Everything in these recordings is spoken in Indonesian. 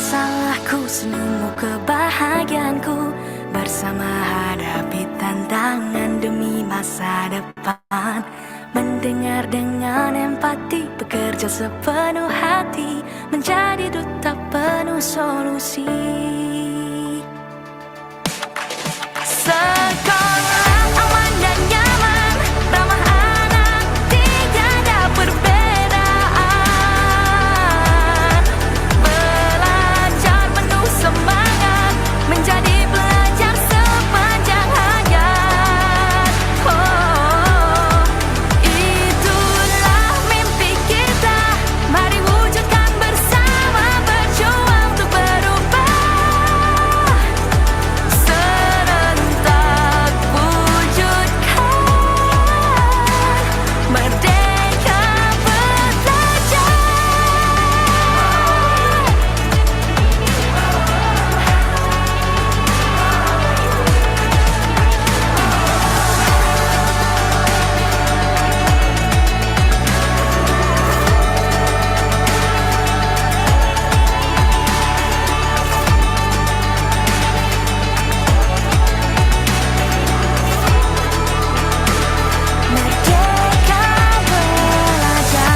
masalahku, senyummu kebahagiaanku. Bersama hadapi tantangan demi masa depan. Mendengar dengan empati, bekerja sepenuh hati, menjadi duta penuh solusi. Sekolah aman dan nyaman, ramah anak, tiada perbedaan. Belajar penuh semangat, menjadi pelajar sepanjang hayat. Oh, itulah mimpi kita, mari wujudkan bersama, berjuang untuk berubah. Serentak wujudkan merdeka belajar. Merdeka belajar.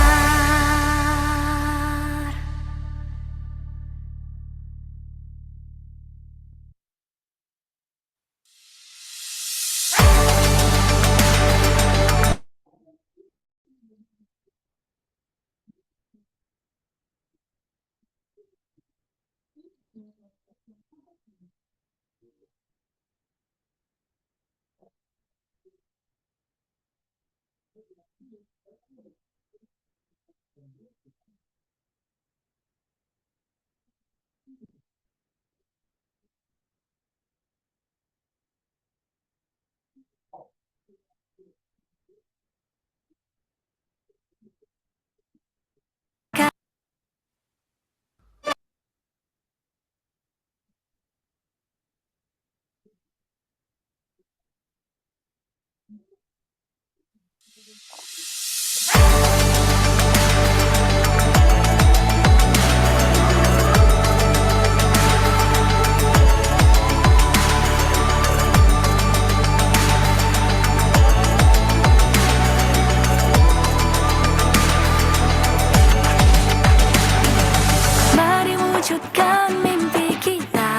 Mari wujudkan mimpi kita,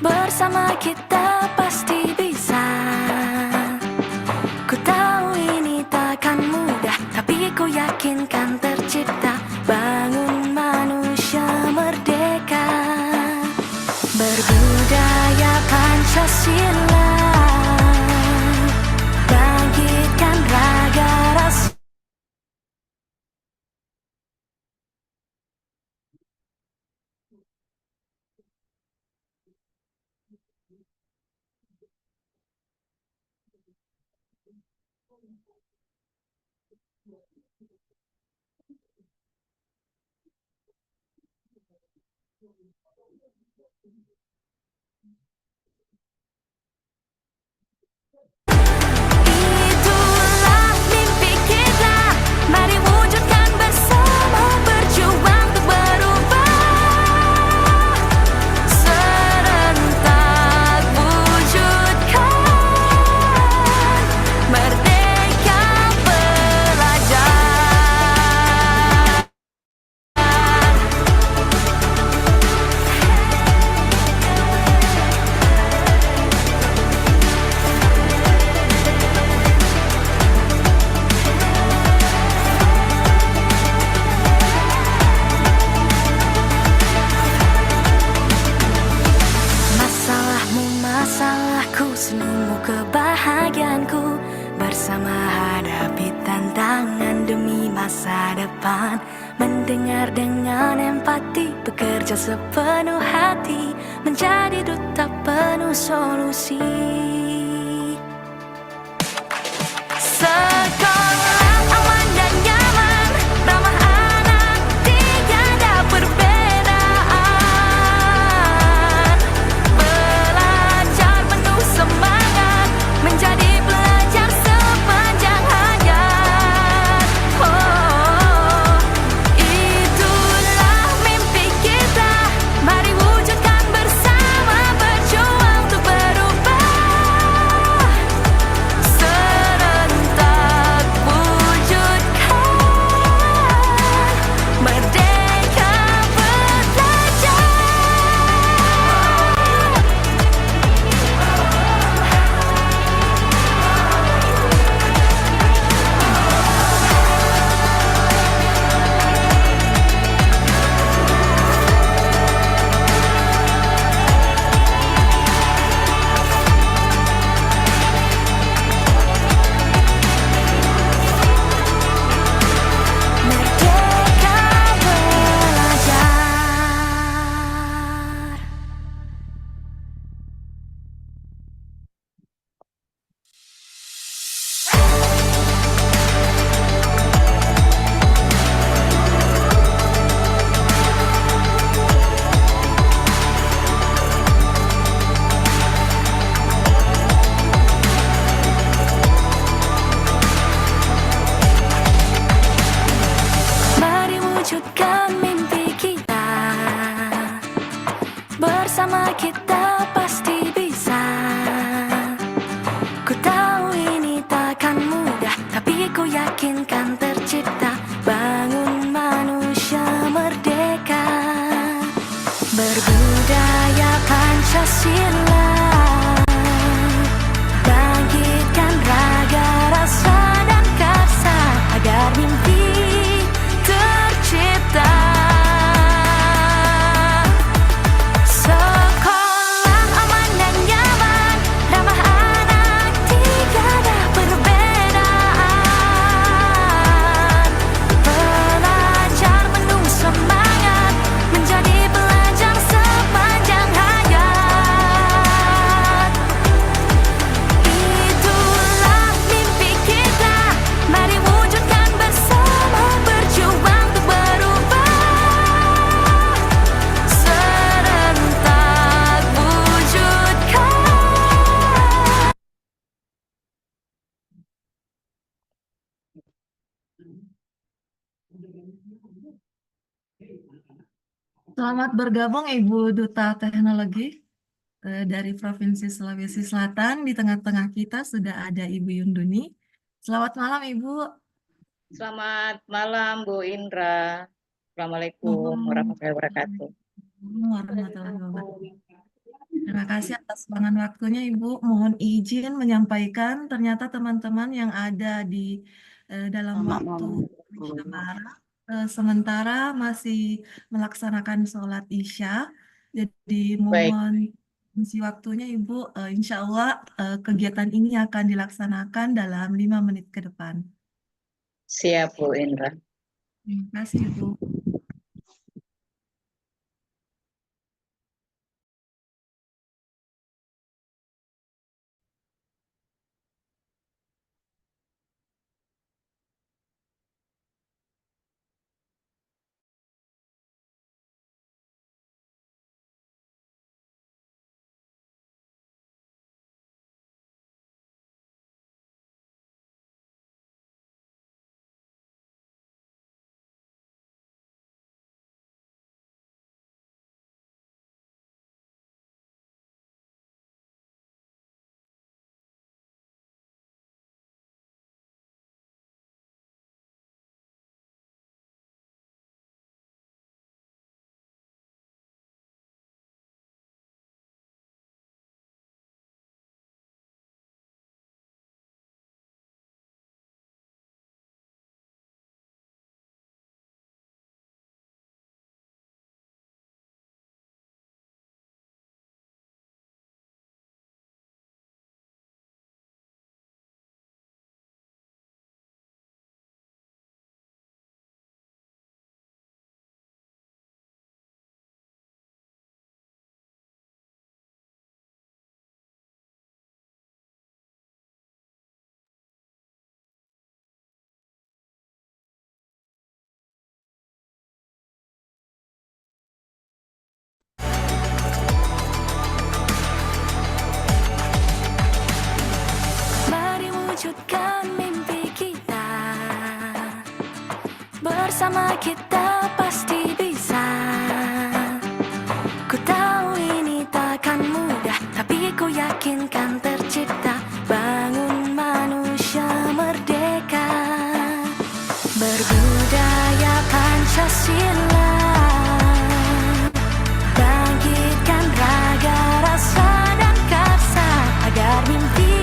bersama kita pasti bisa. Ku tahu ini takkan mudah, tapi ku yakin kan tercipta. Bangun manusia merdeka, berbudaya Pancasila, bangkitkan raga rasa. Itulah mimpi kita, mari wujudkan bersama, berjuang untuk berubah. Serentak wujudkan merdeka belajar. Masalahmu, masalahku, senyummu kebahagiaanku. Bersama hadapi tantangan demi masa depan. Mendengar dengan empati, bekerja sepenuh hati, menjadi duta penuh solusi. Sekolah aman dan nyaman, ramah anak, tiada perbedaan. Belajar penuh semangat, menjadi pelajar sepanjang hayat. Oh, itulah mimpi mewujudkan mimpi kita. Bersama kita pasti bisa. Ku tahu ini takkan mudah, tapi ku yakin kan tercipta. Bangun manusia merdeka, berbudaya Pancasila. Bangkitkan raga, rasa dan karsa agar mimpi tercipta. Sekolah aman dan nyaman, ramah anak, tiada perbedaan. Pelajar penuh semangat, menjadi pelajar sepanjang hayat. Itulah mimpi kita, mari wujudkan bersama, berjuang untuk berubah. Serentak wujudkan. Selamat bergabung Ibu Duta Teknologi dari Provinsi Sulawesi Selatan. Di tengah-tengah kita sudah ada Ibu Yunduni. Selamat malam Ibu. Selamat malam Bu Indra. Assalamualaikum warahmatullahi wabarakatuh. Warahmatullahi wabarakatuh. Terima kasih atas luangan waktunya Ibu. Mohon izin menyampaikan ternyata teman-teman yang ada di dalam waktu Indonesia Barat sementara masih melaksanakan sholat Isya. Jadi mohon isi waktunya Ibu. Insya Allah kegiatan ini akan dilaksanakan dalam 5 menit ke depan. Siap Bu Indra. Terima kasih Ibu. Mari wujudkan mimpi kita. Bersama kita pasti bisa. Ku tahu ini takkan mudah, tapi ku yakin kan tercipta. Bangun manusia merdeka, berbudaya Pancasila. Bangkitkan raga, rasa dan karsa agar mimpi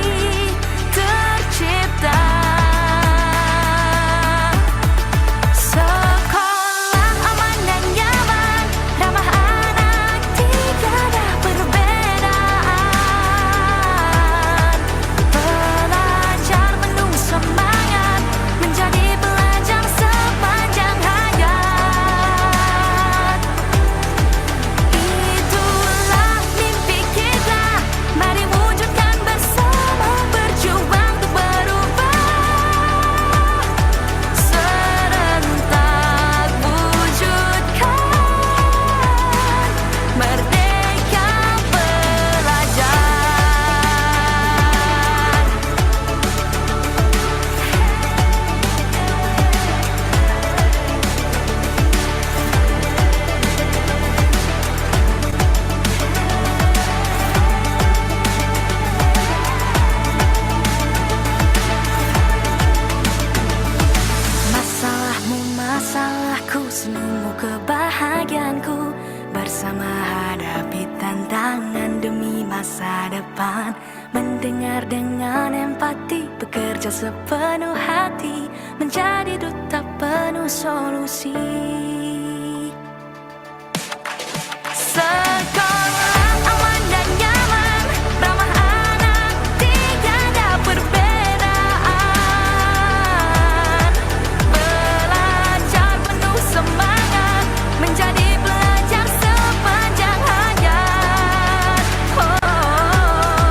tercipta. Sekolah aman kebahagiaanku. Bersama hadapi tantangan demi masa depan, mendengar dengan empati, bekerja sepenuh hati, menjadi duta penuh solusi. Sekolah aman dan nyaman, ramah anak, tiada perbedaan. Belajar penuh semangat, menjadi pelajar sepanjang hayat. Oh,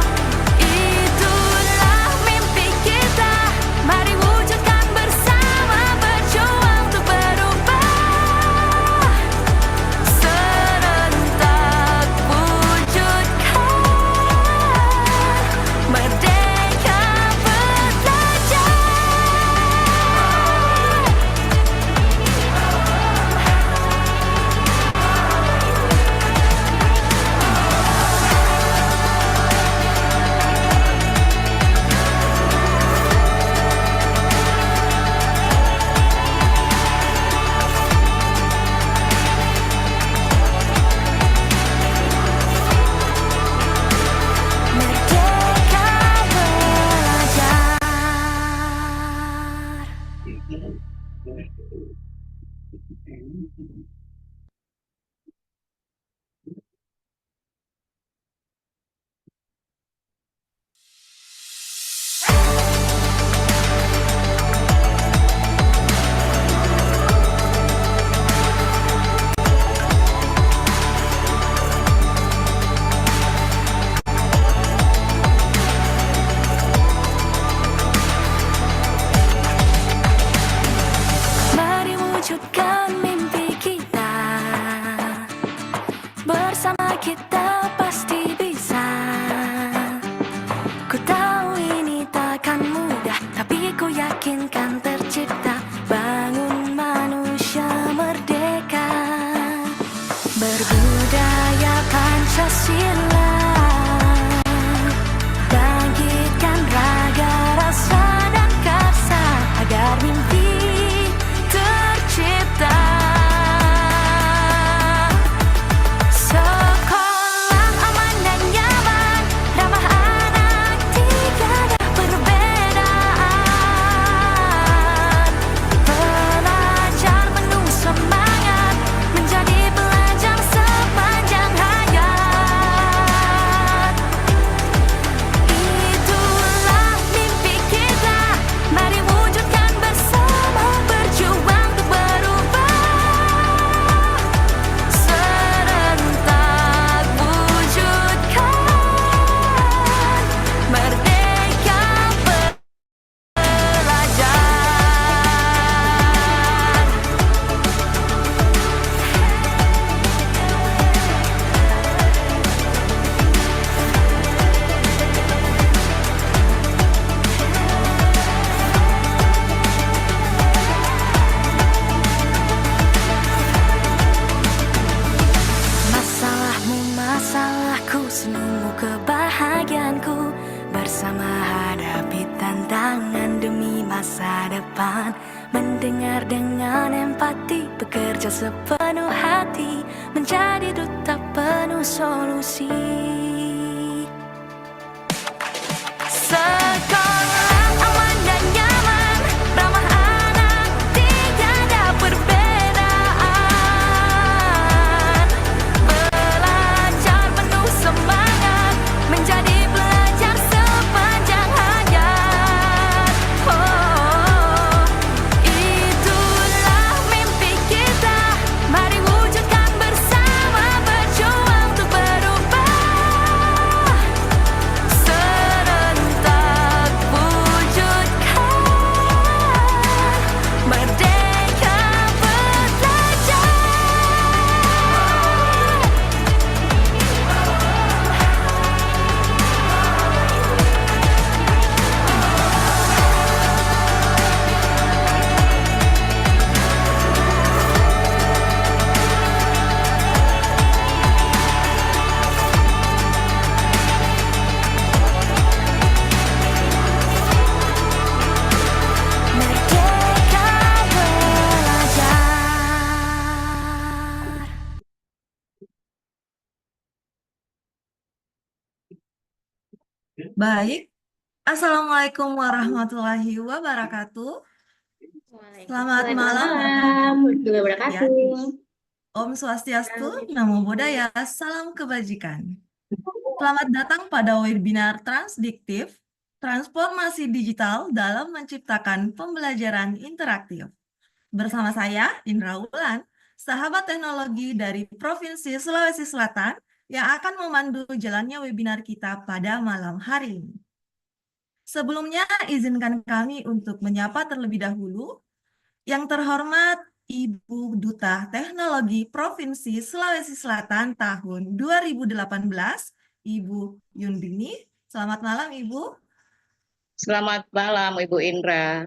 itulah mimpi kita, mari wujudkan bersama, berjuang untuk berubah. Serentak wujudkan merdeka belajar. Merdeka belajar. Mari wujudkan mimpi kita, bersama kita pasti bisa. Ku tahu ini takkan mudah, tapi ku yakin kan tercipta. Bangun manusia merdeka, berbudaya Pancasila, bangkitkan raga, rasa dan karsa, agar mimpi tercipta. Sekolah aman dan nyaman, ramah anak, tiada perbedaan. Belajar penuh semangat, menjadi pelajar sepanjang hayat. Itulah mimpi kita, mari wujudkan bersama, berjuang untuk berubah. Serentak wujudkan merdeka belajar. Masalahmu masalahku, senyummu kebahagiaanku. Bersama hadapi tantangan demi masa depan, mendengar dengan empati, bekerja sepenuh hati, menjadi duta penuh solusi. Sekolah aman dan nyaman, ramah anak, tiada perbedaan. Belajar penuh semangat, menjadi pelajar sepanjang hayat. Oh, itulah mimpi kita, mari wujudkan bersama, berjuang untuk berubah. Baik, Assalamualaikum warahmatullahi wabarakatuh. Selamat malam, Waalaikumsalam warahmatullahi ya. wabarakatuh. Om Swastiastu, Namo Buddhaya, salam kebajikan. Selamat datang pada webinar Transdiktif, Transformasi Digital dalam Menciptakan Pembelajaran Interaktif. Bersama saya, Indra Wulan, sahabat teknologi dari Provinsi Sulawesi Selatan, yang akan memandu jalannya webinar kita pada malam hari ini. Sebelumnya, izinkan kami untuk menyapa terlebih dahulu yang terhormat Ibu Duta Teknologi Provinsi Sulawesi Selatan tahun 2018, Ibu Yundini. Selamat malam, Ibu. Selamat malam, Ibu Indra.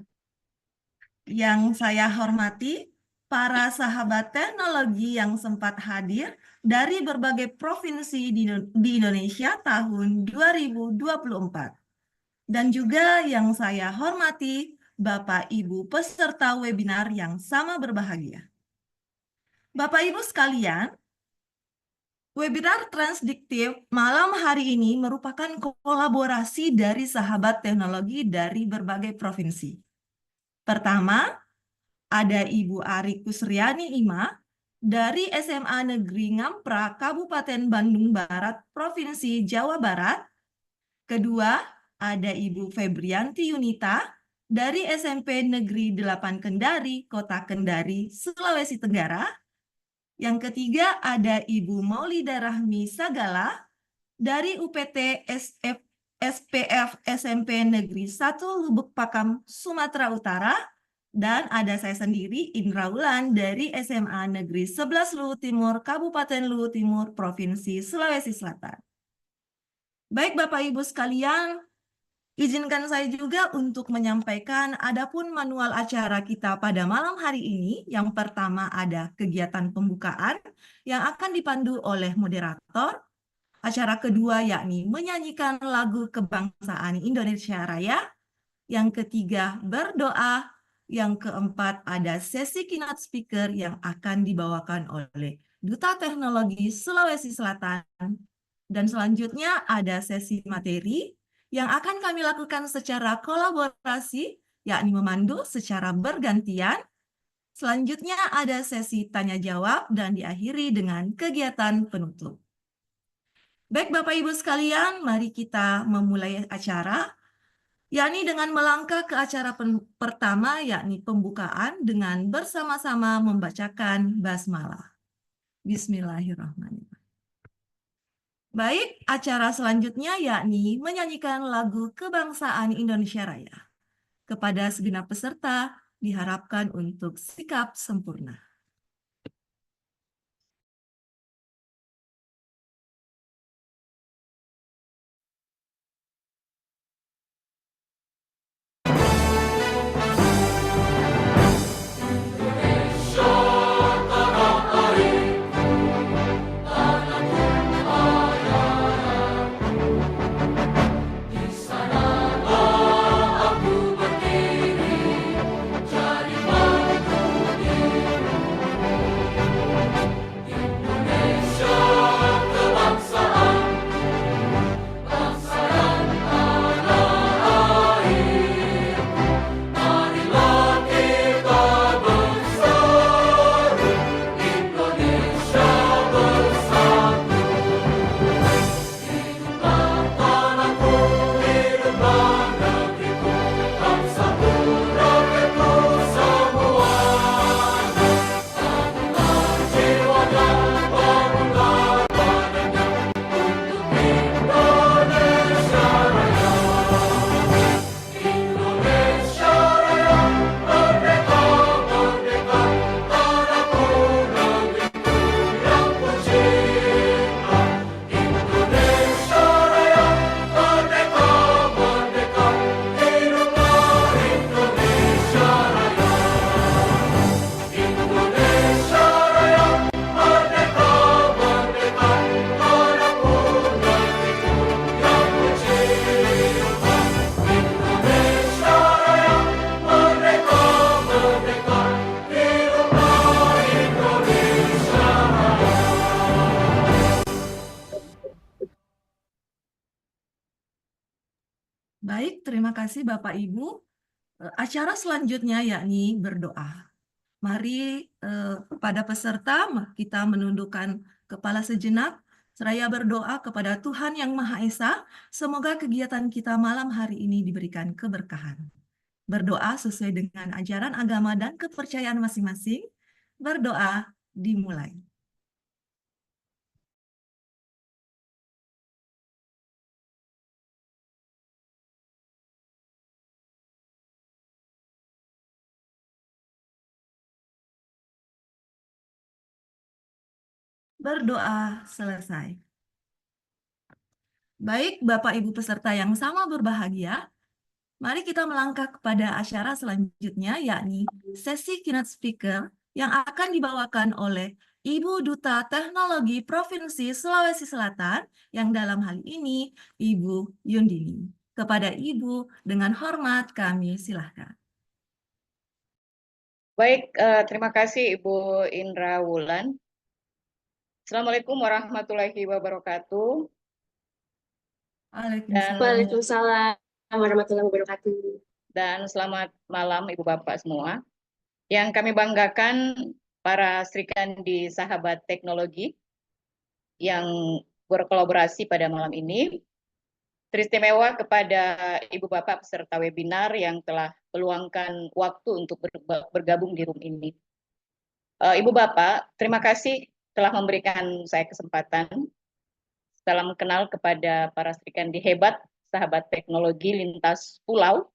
Yang saya hormati, para sahabat teknologi yang sempat hadir dari berbagai provinsi di Indonesia tahun 2024. Dan juga yang saya hormati, Bapak Ibu peserta webinar yang sama berbahagia. Bapak Ibu sekalian, webinar Transdiktif malam hari ini merupakan kolaborasi dari sahabat teknologi dari berbagai provinsi. Pertama, ada Ibu Ari Kusriani Ima dari SMA Negeri Ngampra, Kabupaten Bandung Barat, Provinsi Jawa Barat. Kedua, ada Ibu Febrianti Yunita dari SMP Negeri 8 Kendari, Kota Kendari, Sulawesi Tenggara. Yang ketiga, ada Ibu Maulida Rahmi Sagala dari UPT SPF SMP Negeri 1 Lubuk Pakam, Sumatera Utara. Dan ada saya sendiri, Indra Wulan dari SMA Negeri 11 Luwu Timur, Kabupaten Luwu Timur, Provinsi Sulawesi Selatan. Baik Bapak Ibu sekalian, izinkan saya juga untuk menyampaikan adapun manual acara kita pada malam hari ini. Yang pertama ada kegiatan pembukaan yang akan dipandu oleh moderator. Acara kedua yakni menyanyikan lagu kebangsaan Indonesia Raya. Yang ketiga berdoa. Yang keempat ada sesi keynote speaker yang akan dibawakan oleh Duta Teknologi Sulawesi Selatan. Dan selanjutnya ada sesi materi yang akan kami lakukan secara kolaborasi, yakni memandu secara bergantian. Selanjutnya ada sesi tanya-jawab dan diakhiri dengan kegiatan penutup. Baik Bapak Ibu sekalian, mari kita memulai acara, yakni dengan melangkah ke acara pertama, yakni pembukaan dengan bersama-sama membacakan basmalah. Bismillahirrahmanirrahim. Baik, acara selanjutnya yakni menyanyikan lagu kebangsaan Indonesia Raya. Kepada segenap peserta diharapkan untuk sikap sempurna. Baik, terima kasih Bapak Ibu. Acara selanjutnya yakni berdoa. Mari pada peserta kita menundukkan kepala sejenak, seraya berdoa kepada Tuhan Yang Maha Esa. Semoga kegiatan kita malam hari ini diberikan keberkahan. Berdoa sesuai dengan ajaran agama dan kepercayaan masing-masing. Berdoa dimulai. Berdoa selesai. Baik, Bapak Ibu peserta yang sama berbahagia, mari kita melangkah kepada acara selanjutnya, yakni sesi keynote speaker yang akan dibawakan oleh Ibu Duta Teknologi Provinsi Sulawesi Selatan, yang dalam hal ini Ibu Yundini. Kepada Ibu, dengan hormat kami silahkan. Baik, terima kasih Ibu Indra Wulan. Assalamualaikum warahmatullahi wabarakatuh. Waalaikumsalam. Waalaikumsalam warahmatullahi wabarakatuh. Dan selamat malam Ibu Bapak semua. Yang kami banggakan para Srikandi Sahabat Teknologi yang berkolaborasi pada malam ini. Teristimewa kepada Ibu Bapak peserta webinar yang telah meluangkan waktu untuk bergabung di room ini. Ibu Bapak, terima kasih telah memberikan saya kesempatan. Salam kenal kepada para Srikandi hebat, sahabat teknologi lintas pulau.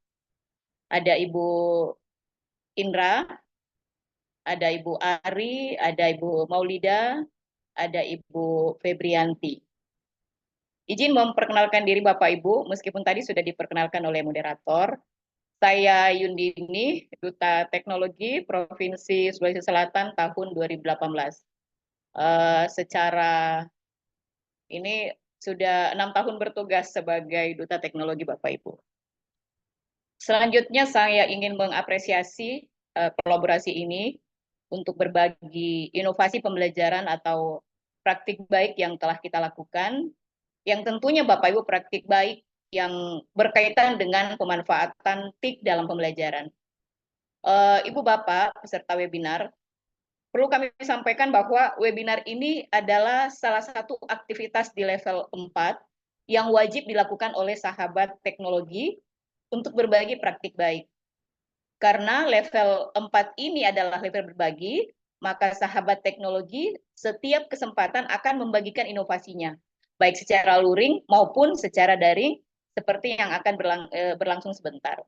Ada Ibu Indra, ada Ibu Ari, ada Ibu Maulida, ada Ibu Febrianti. Izin memperkenalkan diri Bapak Ibu, meskipun tadi sudah diperkenalkan oleh moderator. Saya Yundini, Duta Teknologi Provinsi Sulawesi Selatan tahun 2018. Secara ini sudah 6 tahun bertugas sebagai Duta Teknologi Bapak Ibu. Selanjutnya saya ingin mengapresiasi kolaborasi ini untuk berbagi inovasi pembelajaran atau praktik baik yang telah kita lakukan, yang tentunya Bapak Ibu praktik baik yang berkaitan dengan pemanfaatan TIK dalam pembelajaran. Ibu Bapak peserta webinar, perlu kami sampaikan bahwa webinar ini adalah salah satu aktivitas di level 4 yang wajib dilakukan oleh sahabat teknologi untuk berbagi praktik baik. Karena level 4 ini adalah level berbagi, maka sahabat teknologi setiap kesempatan akan membagikan inovasinya, baik secara luring maupun secara daring, seperti yang akan berlangsung sebentar.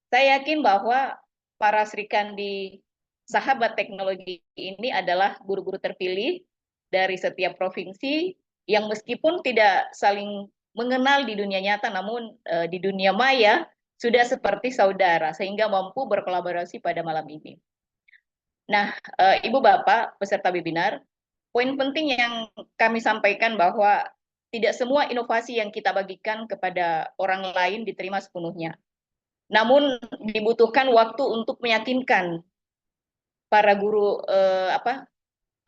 Saya yakin bahwa para Srikandi sahabat teknologi ini adalah guru-guru terpilih dari setiap provinsi yang meskipun tidak saling mengenal di dunia nyata, namun di dunia maya sudah seperti saudara, sehingga mampu berkolaborasi pada malam ini. Nah, Ibu Bapak peserta webinar, poin penting yang kami sampaikan bahwa tidak semua inovasi yang kita bagikan kepada orang lain diterima sepenuhnya. Namun dibutuhkan waktu untuk meyakinkan para guru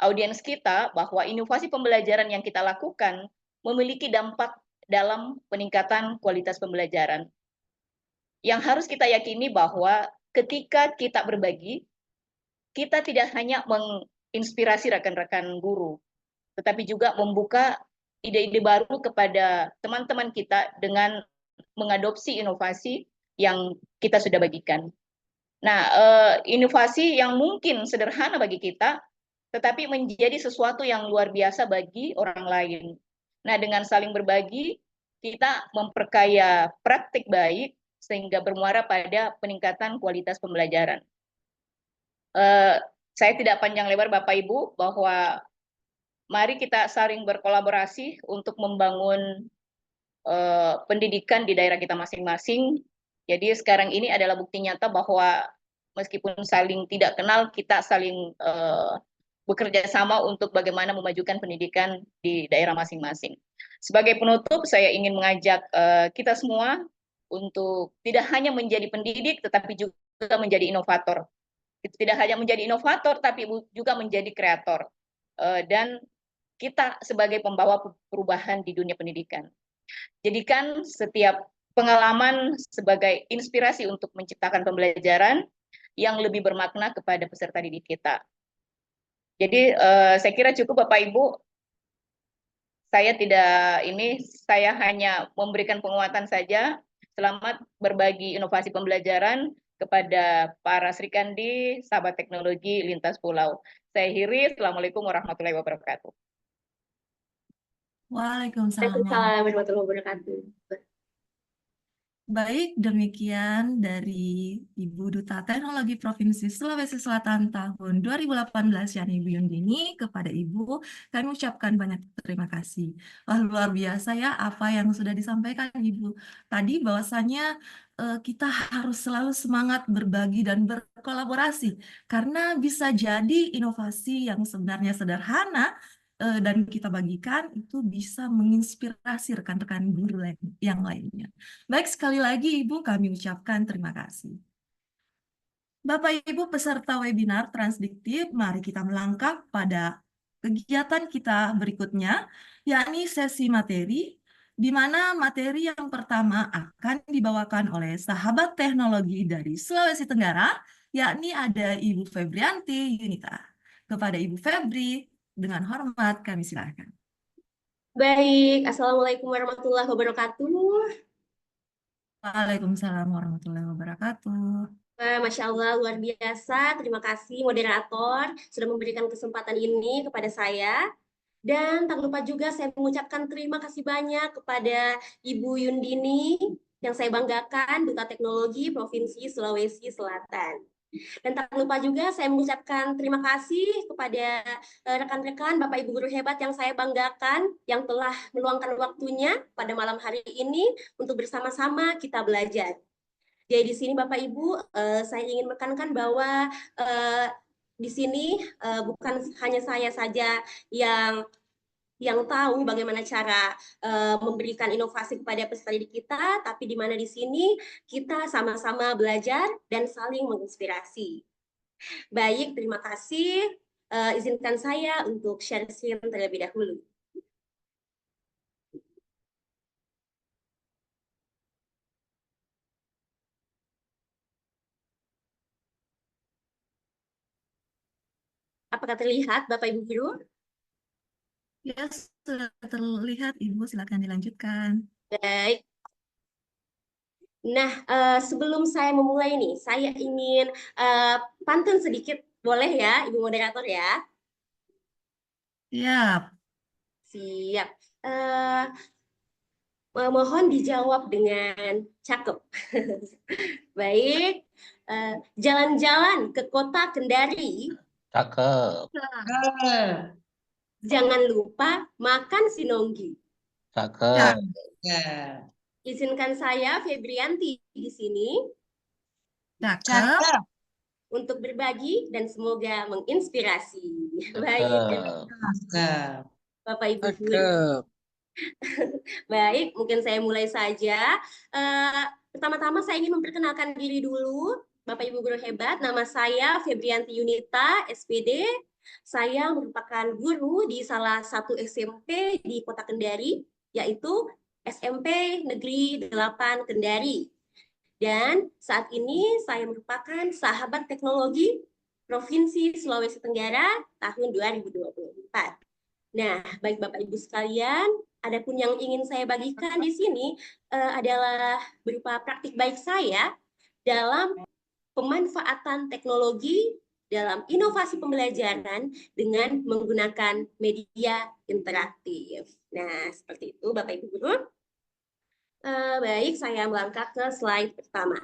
audiens kita bahwa inovasi pembelajaran yang kita lakukan memiliki dampak dalam peningkatan kualitas pembelajaran. Yang harus kita yakini bahwa ketika kita berbagi, kita tidak hanya menginspirasi rekan-rekan guru, tetapi juga membuka ide-ide baru kepada teman-teman kita dengan mengadopsi inovasi yang kita sudah bagikan. Nah, inovasi yang mungkin sederhana bagi kita, tetapi menjadi sesuatu yang luar biasa bagi orang lain. Nah, dengan saling berbagi, kita memperkaya praktik baik sehingga bermuara pada peningkatan kualitas pembelajaran. Saya tidak panjang lebar Bapak Ibu, bahwa mari kita saling berkolaborasi untuk membangun pendidikan di daerah kita masing-masing. Jadi sekarang ini adalah bukti nyata bahwa meskipun saling tidak kenal, kita saling bekerja sama untuk bagaimana memajukan pendidikan di daerah masing-masing. Sebagai penutup, saya ingin mengajak kita semua untuk tidak hanya menjadi pendidik, tetapi juga menjadi inovator. Tidak hanya menjadi inovator, tapi juga menjadi kreator. Dan kita sebagai pembawa perubahan di dunia pendidikan. Jadikan setiap pengalaman sebagai inspirasi untuk menciptakan pembelajaran yang lebih bermakna kepada peserta didik kita. Jadi saya kira cukup Bapak Ibu. Saya hanya memberikan penguatan saja. Selamat berbagi inovasi pembelajaran kepada para Srikandi, sahabat teknologi lintas pulau. Saya akhiri. Assalamualaikum warahmatullahi wabarakatuh. Waalaikumsalam. Waalaikumsalam warahmatullahi wabarakatuh. Baik, demikian dari Ibu Duta Teknologi Provinsi Sulawesi Selatan tahun 2018, yakni Ibu Yundini. Kepada Ibu, kami ucapkan banyak terima kasih. Wah, luar biasa ya apa yang sudah disampaikan Ibu. Tadi bahwasanya kita harus selalu semangat berbagi dan berkolaborasi, karena bisa jadi inovasi yang sebenarnya sederhana dan kita bagikan itu bisa menginspirasi rekan-rekan guru yang lainnya. Baik, sekali lagi Ibu kami ucapkan terima kasih. Bapak Ibu peserta webinar Transdiktif, mari kita melangkah pada kegiatan kita berikutnya, yakni sesi materi, di mana materi yang pertama akan dibawakan oleh sahabat teknologi dari Sulawesi Tenggara, yakni ada Ibu Febrianti Yunita. Kepada Ibu Febri, dengan hormat kami silakan. Baik, Assalamualaikum warahmatullahi wabarakatuh. Waalaikumsalam warahmatullahi wabarakatuh. Masya Allah, luar biasa. Terima kasih moderator sudah memberikan kesempatan ini kepada saya. Dan tak lupa juga saya mengucapkan terima kasih banyak kepada Ibu Yundini yang saya banggakan, Duta Teknologi Provinsi Sulawesi Selatan. Dan tak lupa juga saya mengucapkan terima kasih kepada rekan-rekan Bapak Ibu guru hebat yang saya banggakan, yang telah meluangkan waktunya pada malam hari ini untuk bersama-sama kita belajar. Jadi di sini Bapak Ibu, saya ingin menekankan bahwa di sini bukan hanya saya saja yang tahu bagaimana cara memberikan inovasi kepada peserta didik kita, tapi di mana di sini kita sama-sama belajar dan saling menginspirasi. Baik, terima kasih. Izinkan saya untuk share screen terlebih dahulu. Apakah terlihat Bapak Ibu guru? Ya, sudah terlihat Ibu, silakan dilanjutkan. Baik. Nah, sebelum saya memulai nih, saya ingin pantun sedikit, boleh ya, Ibu moderator ya? Siap. Siap. Mohon dijawab dengan cakep. Baik. Jalan-jalan ke kota Kendari. Cakep. Jangan lupa makan sinonggi. Cakep. Izinkan saya Febrianti di sini Cakep. untuk berbagi dan semoga menginspirasi. Baik, Bapak Ibu guru. Baik, mungkin saya mulai saja. Pertama-tama saya ingin memperkenalkan diri dulu. Bapak Ibu guru hebat, nama saya Febrianti Yunita, SPD. Saya merupakan guru di salah satu SMP di Kota Kendari, yaitu SMP Negeri 8 Kendari. Dan saat ini saya merupakan sahabat teknologi Provinsi Sulawesi Tenggara tahun 2024. Nah, baik Bapak Ibu sekalian, adapun yang ingin saya bagikan di sini adalah berupa praktik baik saya dalam pemanfaatan teknologi dalam inovasi pembelajaran dengan menggunakan media interaktif. Nah, seperti itu Bapak Ibu guru. Baik, saya melangkah ke slide pertama.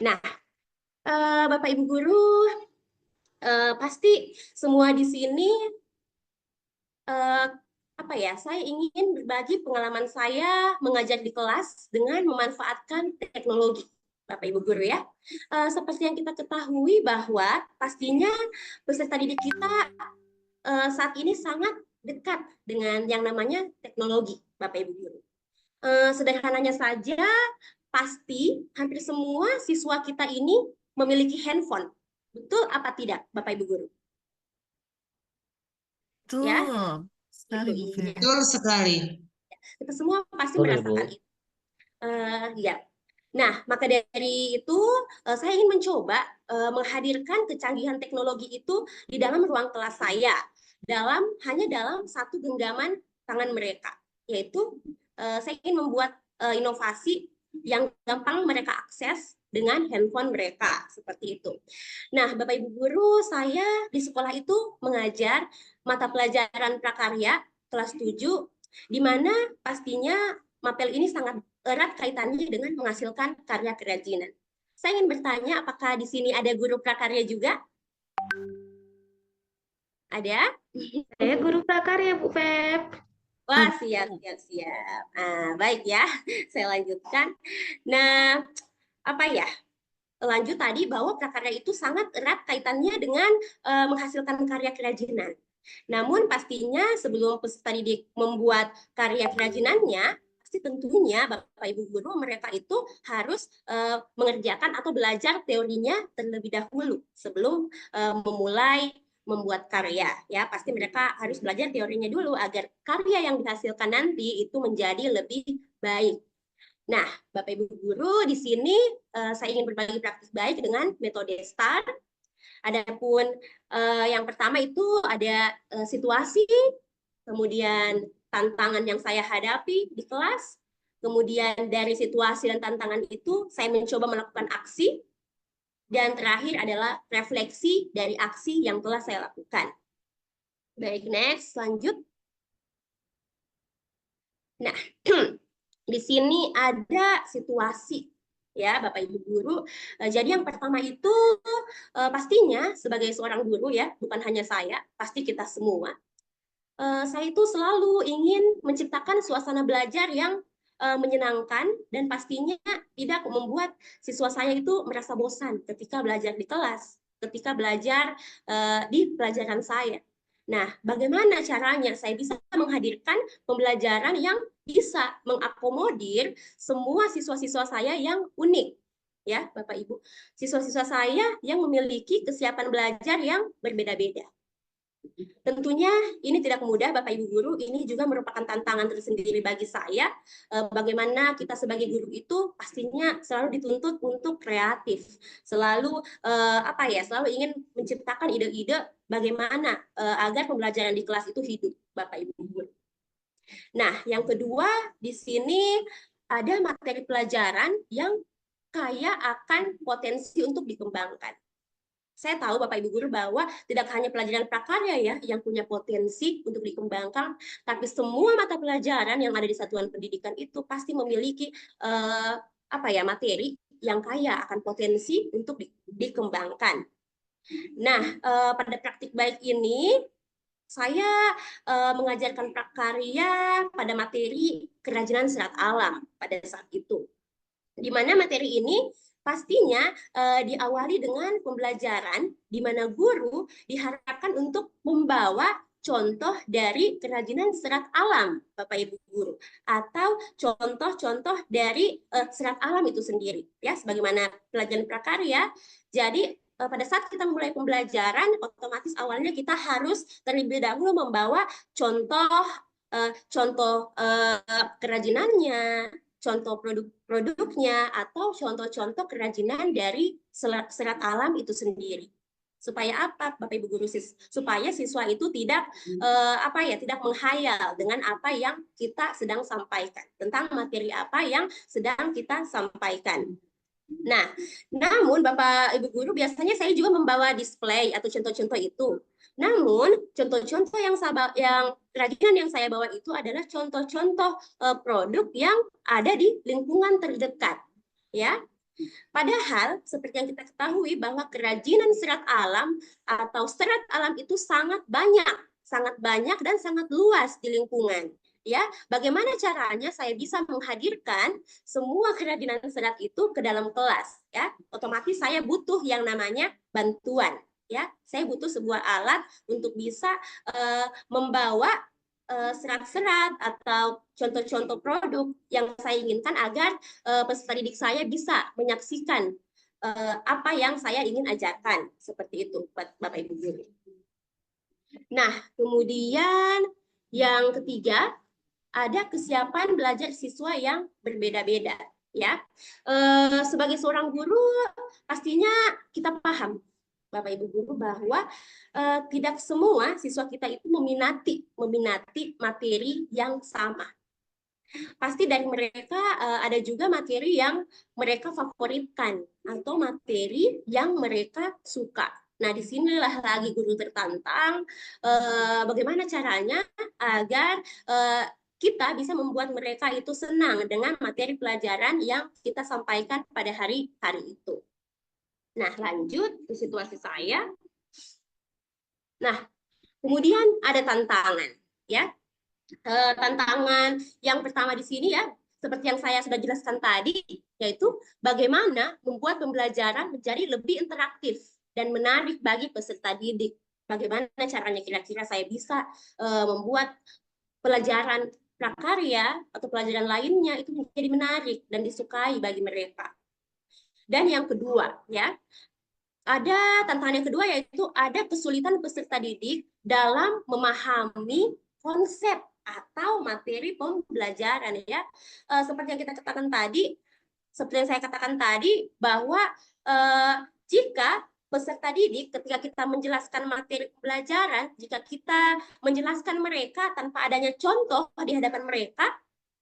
Nah, Bapak Ibu guru, pasti semua di sini saya ingin berbagi pengalaman saya mengajar di kelas dengan memanfaatkan teknologi, Bapak Ibu guru ya. Seperti yang kita ketahui bahwa pastinya peserta didik kita saat ini sangat dekat dengan yang namanya teknologi, Bapak Ibu guru. Sederhananya saja, pasti hampir semua siswa kita ini memiliki handphone. Betul apa tidak, Bapak Ibu guru? Betul. Ya? sekali, Itu Bu intinya. Feb. Betul sekali. Kita semua pasti Betul, Ibu. merasakan itu. Ya. Nah, maka dari itu saya ingin mencoba menghadirkan kecanggihan teknologi itu di dalam ruang kelas saya, hanya dalam satu genggaman tangan mereka, yaitu saya ingin membuat inovasi yang gampang mereka akses dengan handphone mereka, seperti itu. Nah, Bapak Ibu guru, saya di sekolah itu mengajar mata pelajaran prakarya kelas 7, di mana pastinya mapel ini sangat erat kaitannya dengan menghasilkan karya kerajinan. Saya ingin bertanya, apakah di sini ada guru prakarya juga? Ada? Saya guru prakarya, Bu Feb. Wah, siap. Baik ya, saya lanjutkan. Nah, apa ya? Lanjut tadi bahwa prakarya itu sangat erat kaitannya dengan menghasilkan karya kerajinan. Namun pastinya sebelum peserta didik membuat karya kerajinannya, pasti tentunya Bapak Ibu guru mereka itu harus mengerjakan atau belajar teorinya terlebih dahulu sebelum memulai membuat karya, ya. Pasti mereka harus belajar teorinya dulu agar karya yang dihasilkan nanti itu menjadi lebih baik. Nah, Bapak Ibu guru, di sini saya ingin berbagi praktik baik dengan metode STAR. Adapun yang pertama itu ada situasi, kemudian tantangan yang saya hadapi di kelas, kemudian dari situasi dan tantangan itu saya mencoba melakukan aksi, dan terakhir adalah refleksi dari aksi yang telah saya lakukan. Baik, next, lanjut. Nah, di sini ada situasi, ya Bapak Ibu guru. Jadi yang pertama itu pastinya sebagai seorang guru, ya, bukan hanya saya, pasti kita semua. Saya itu selalu ingin menciptakan suasana belajar yang menyenangkan dan pastinya tidak membuat siswa saya itu merasa bosan ketika belajar di kelas, ketika belajar di pelajaran saya. Nah, bagaimana caranya saya bisa menghadirkan pembelajaran yang bisa mengakomodir semua siswa-siswa saya yang unik, ya Bapak Ibu. Siswa-siswa saya yang memiliki kesiapan belajar yang berbeda-beda. Tentunya ini tidak mudah Bapak Ibu guru, ini juga merupakan tantangan tersendiri bagi saya. Bagaimana kita sebagai guru itu pastinya selalu dituntut untuk kreatif, selalu selalu ingin menciptakan ide-ide bagaimana agar pembelajaran di kelas itu hidup, Bapak Ibu guru. Nah, yang kedua di sini ada materi pelajaran yang kaya akan potensi untuk dikembangkan. Saya tahu Bapak Ibu guru bahwa tidak hanya pelajaran prakarya ya yang punya potensi untuk dikembangkan, tapi semua mata pelajaran yang ada di satuan pendidikan itu pasti memiliki materi yang kaya akan potensi untuk dikembangkan. Nah, pada praktik baik ini saya mengajarkan prakarya pada materi kerajinan serat alam pada saat itu. Di mana materi ini pastinya diawali dengan pembelajaran di mana guru diharapkan untuk membawa contoh dari kerajinan serat alam, Bapak Ibu guru, atau contoh-contoh dari serat alam itu sendiri, ya, sebagaimana pelajaran prakarya. Jadi pada saat kita mulai pembelajaran, otomatis awalnya kita harus terlebih dahulu membawa contoh kerajinannya, contoh produknya, atau contoh-contoh kerajinan dari serat alam itu sendiri. Supaya apa, Bapak Ibu guru? Supaya siswa itu tidak tidak menghayal dengan apa yang kita sedang sampaikan, tentang materi apa yang sedang kita sampaikan. Nah, namun Bapak Ibu guru, biasanya saya juga membawa display atau contoh-contoh itu. Namun contoh-contoh yang kerajinan yang saya bawa itu adalah contoh-contoh produk yang ada di lingkungan terdekat, ya. Padahal seperti yang kita ketahui bahwa kerajinan serat alam atau serat alam itu sangat banyak dan sangat luas di lingkungan. Ya, bagaimana caranya saya bisa menghadirkan semua kerajinan serat itu ke dalam kelas? Ya, otomatis saya butuh yang namanya bantuan. Ya, saya butuh sebuah alat untuk bisa membawa serat-serat atau contoh-contoh produk yang saya inginkan agar peserta didik saya bisa menyaksikan apa yang saya ingin ajarkan. Seperti itu, Bapak Ibu guru. Nah, kemudian Yang ketiga, ada kesiapan belajar siswa yang berbeda-beda, ya. Sebagai seorang guru, pastinya kita paham, Bapak Ibu guru, bahwa tidak semua siswa kita itu meminati materi yang sama. Pasti dari mereka ada juga materi yang mereka favoritkan atau materi yang mereka suka. Nah, disinilah lagi guru tertantang bagaimana caranya agar kita bisa membuat mereka itu senang dengan materi pelajaran yang kita sampaikan pada hari-hari itu. Nah, lanjut ke situasi saya. Nah, kemudian ada tantangan, ya. Tantangan yang pertama di sini ya, seperti yang saya sudah jelaskan tadi, yaitu bagaimana membuat pembelajaran menjadi lebih interaktif dan menarik bagi peserta didik. Bagaimana caranya kira-kira saya bisa membuat pelajaran prakarya atau pelajaran lainnya itu menjadi menarik dan disukai bagi mereka. Dan yang kedua, ya, ada tantangan yang kedua, yaitu ada kesulitan peserta didik dalam memahami konsep atau materi pembelajaran, ya. Seperti yang saya katakan tadi bahwa jika peserta didik ketika kita menjelaskan materi pembelajaran, jika kita menjelaskan mereka tanpa adanya contoh di hadapan mereka,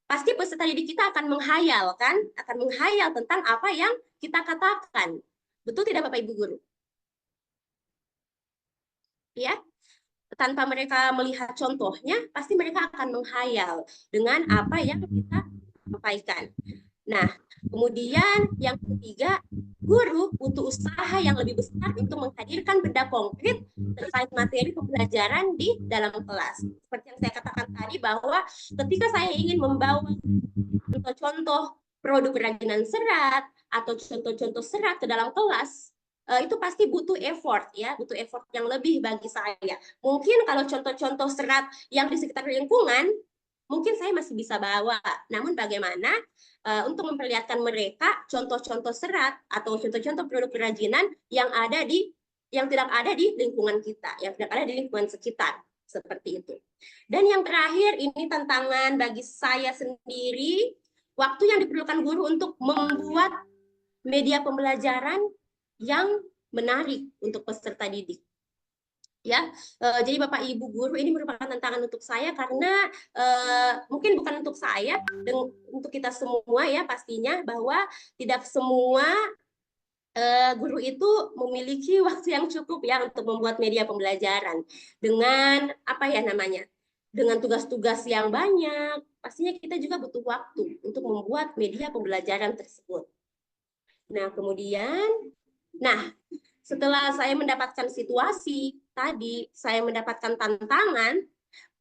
pasti peserta didik kita akan menghayal tentang apa yang kita katakan. Betul tidak Bapak Ibu guru? Ya, tanpa mereka melihat contohnya, pasti mereka akan menghayal dengan apa yang kita sampaikan. Nah, kemudian yang ketiga, guru butuh usaha yang lebih besar untuk menghadirkan benda konkret terkait materi pembelajaran di dalam kelas. Seperti yang saya katakan tadi, bahwa ketika saya ingin membawa contoh-contoh produk kerajinan serat atau contoh-contoh serat ke dalam kelas, itu pasti butuh effort, ya, butuh effort yang lebih bagi saya. Mungkin kalau contoh-contoh serat yang di sekitar lingkungan, mungkin saya masih bisa bawa. Namun bagaimana untuk memperlihatkan mereka contoh-contoh serat atau contoh-contoh produk kerajinan yang tidak ada di lingkungan kita, yang tidak ada di lingkungan sekitar, seperti itu. Dan yang terakhir, ini tantangan bagi saya sendiri, waktu yang diperlukan guru untuk membuat media pembelajaran yang menarik untuk peserta didik. Ya, jadi Bapak Ibu guru, ini merupakan tantangan untuk saya karena mungkin bukan untuk saya, dan untuk kita semua ya, pastinya bahwa tidak semua guru itu memiliki waktu yang cukup ya untuk membuat media pembelajaran dengan apa ya namanya, dengan tugas-tugas yang banyak. Pastinya kita juga butuh waktu untuk membuat media pembelajaran tersebut. Nah, kemudian, setelah saya mendapatkan situasi tadi, saya mendapatkan tantangan,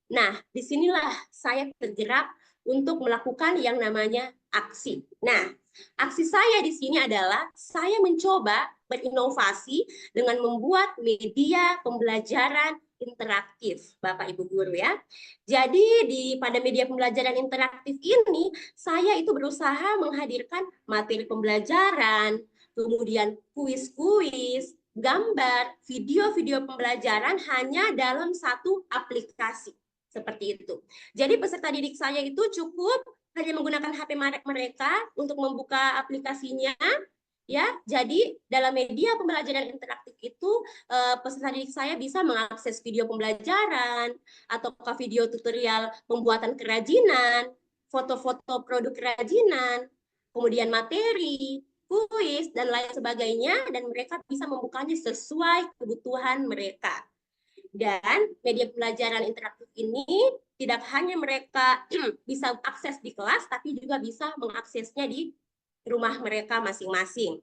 nah, disinilah saya tergerak untuk melakukan yang namanya aksi. Nah, aksi saya di sini adalah saya mencoba berinovasi dengan membuat media pembelajaran interaktif, Bapak Ibu guru ya. Jadi pada media pembelajaran interaktif ini, saya itu berusaha menghadirkan materi pembelajaran, kemudian kuis-kuis, gambar, video-video pembelajaran hanya dalam satu aplikasi. Seperti itu. Jadi peserta didik saya itu cukup hanya menggunakan HP mereka untuk membuka aplikasinya, ya. Jadi dalam media pembelajaran interaktif itu peserta didik saya bisa mengakses video pembelajaran ataukah video tutorial pembuatan kerajinan, foto-foto produk kerajinan, kemudian materi, kuis dan lain sebagainya, dan mereka bisa membukanya sesuai kebutuhan mereka. Dan media pembelajaran interaktif ini tidak hanya mereka bisa akses di kelas, tapi juga bisa mengaksesnya di rumah mereka masing-masing.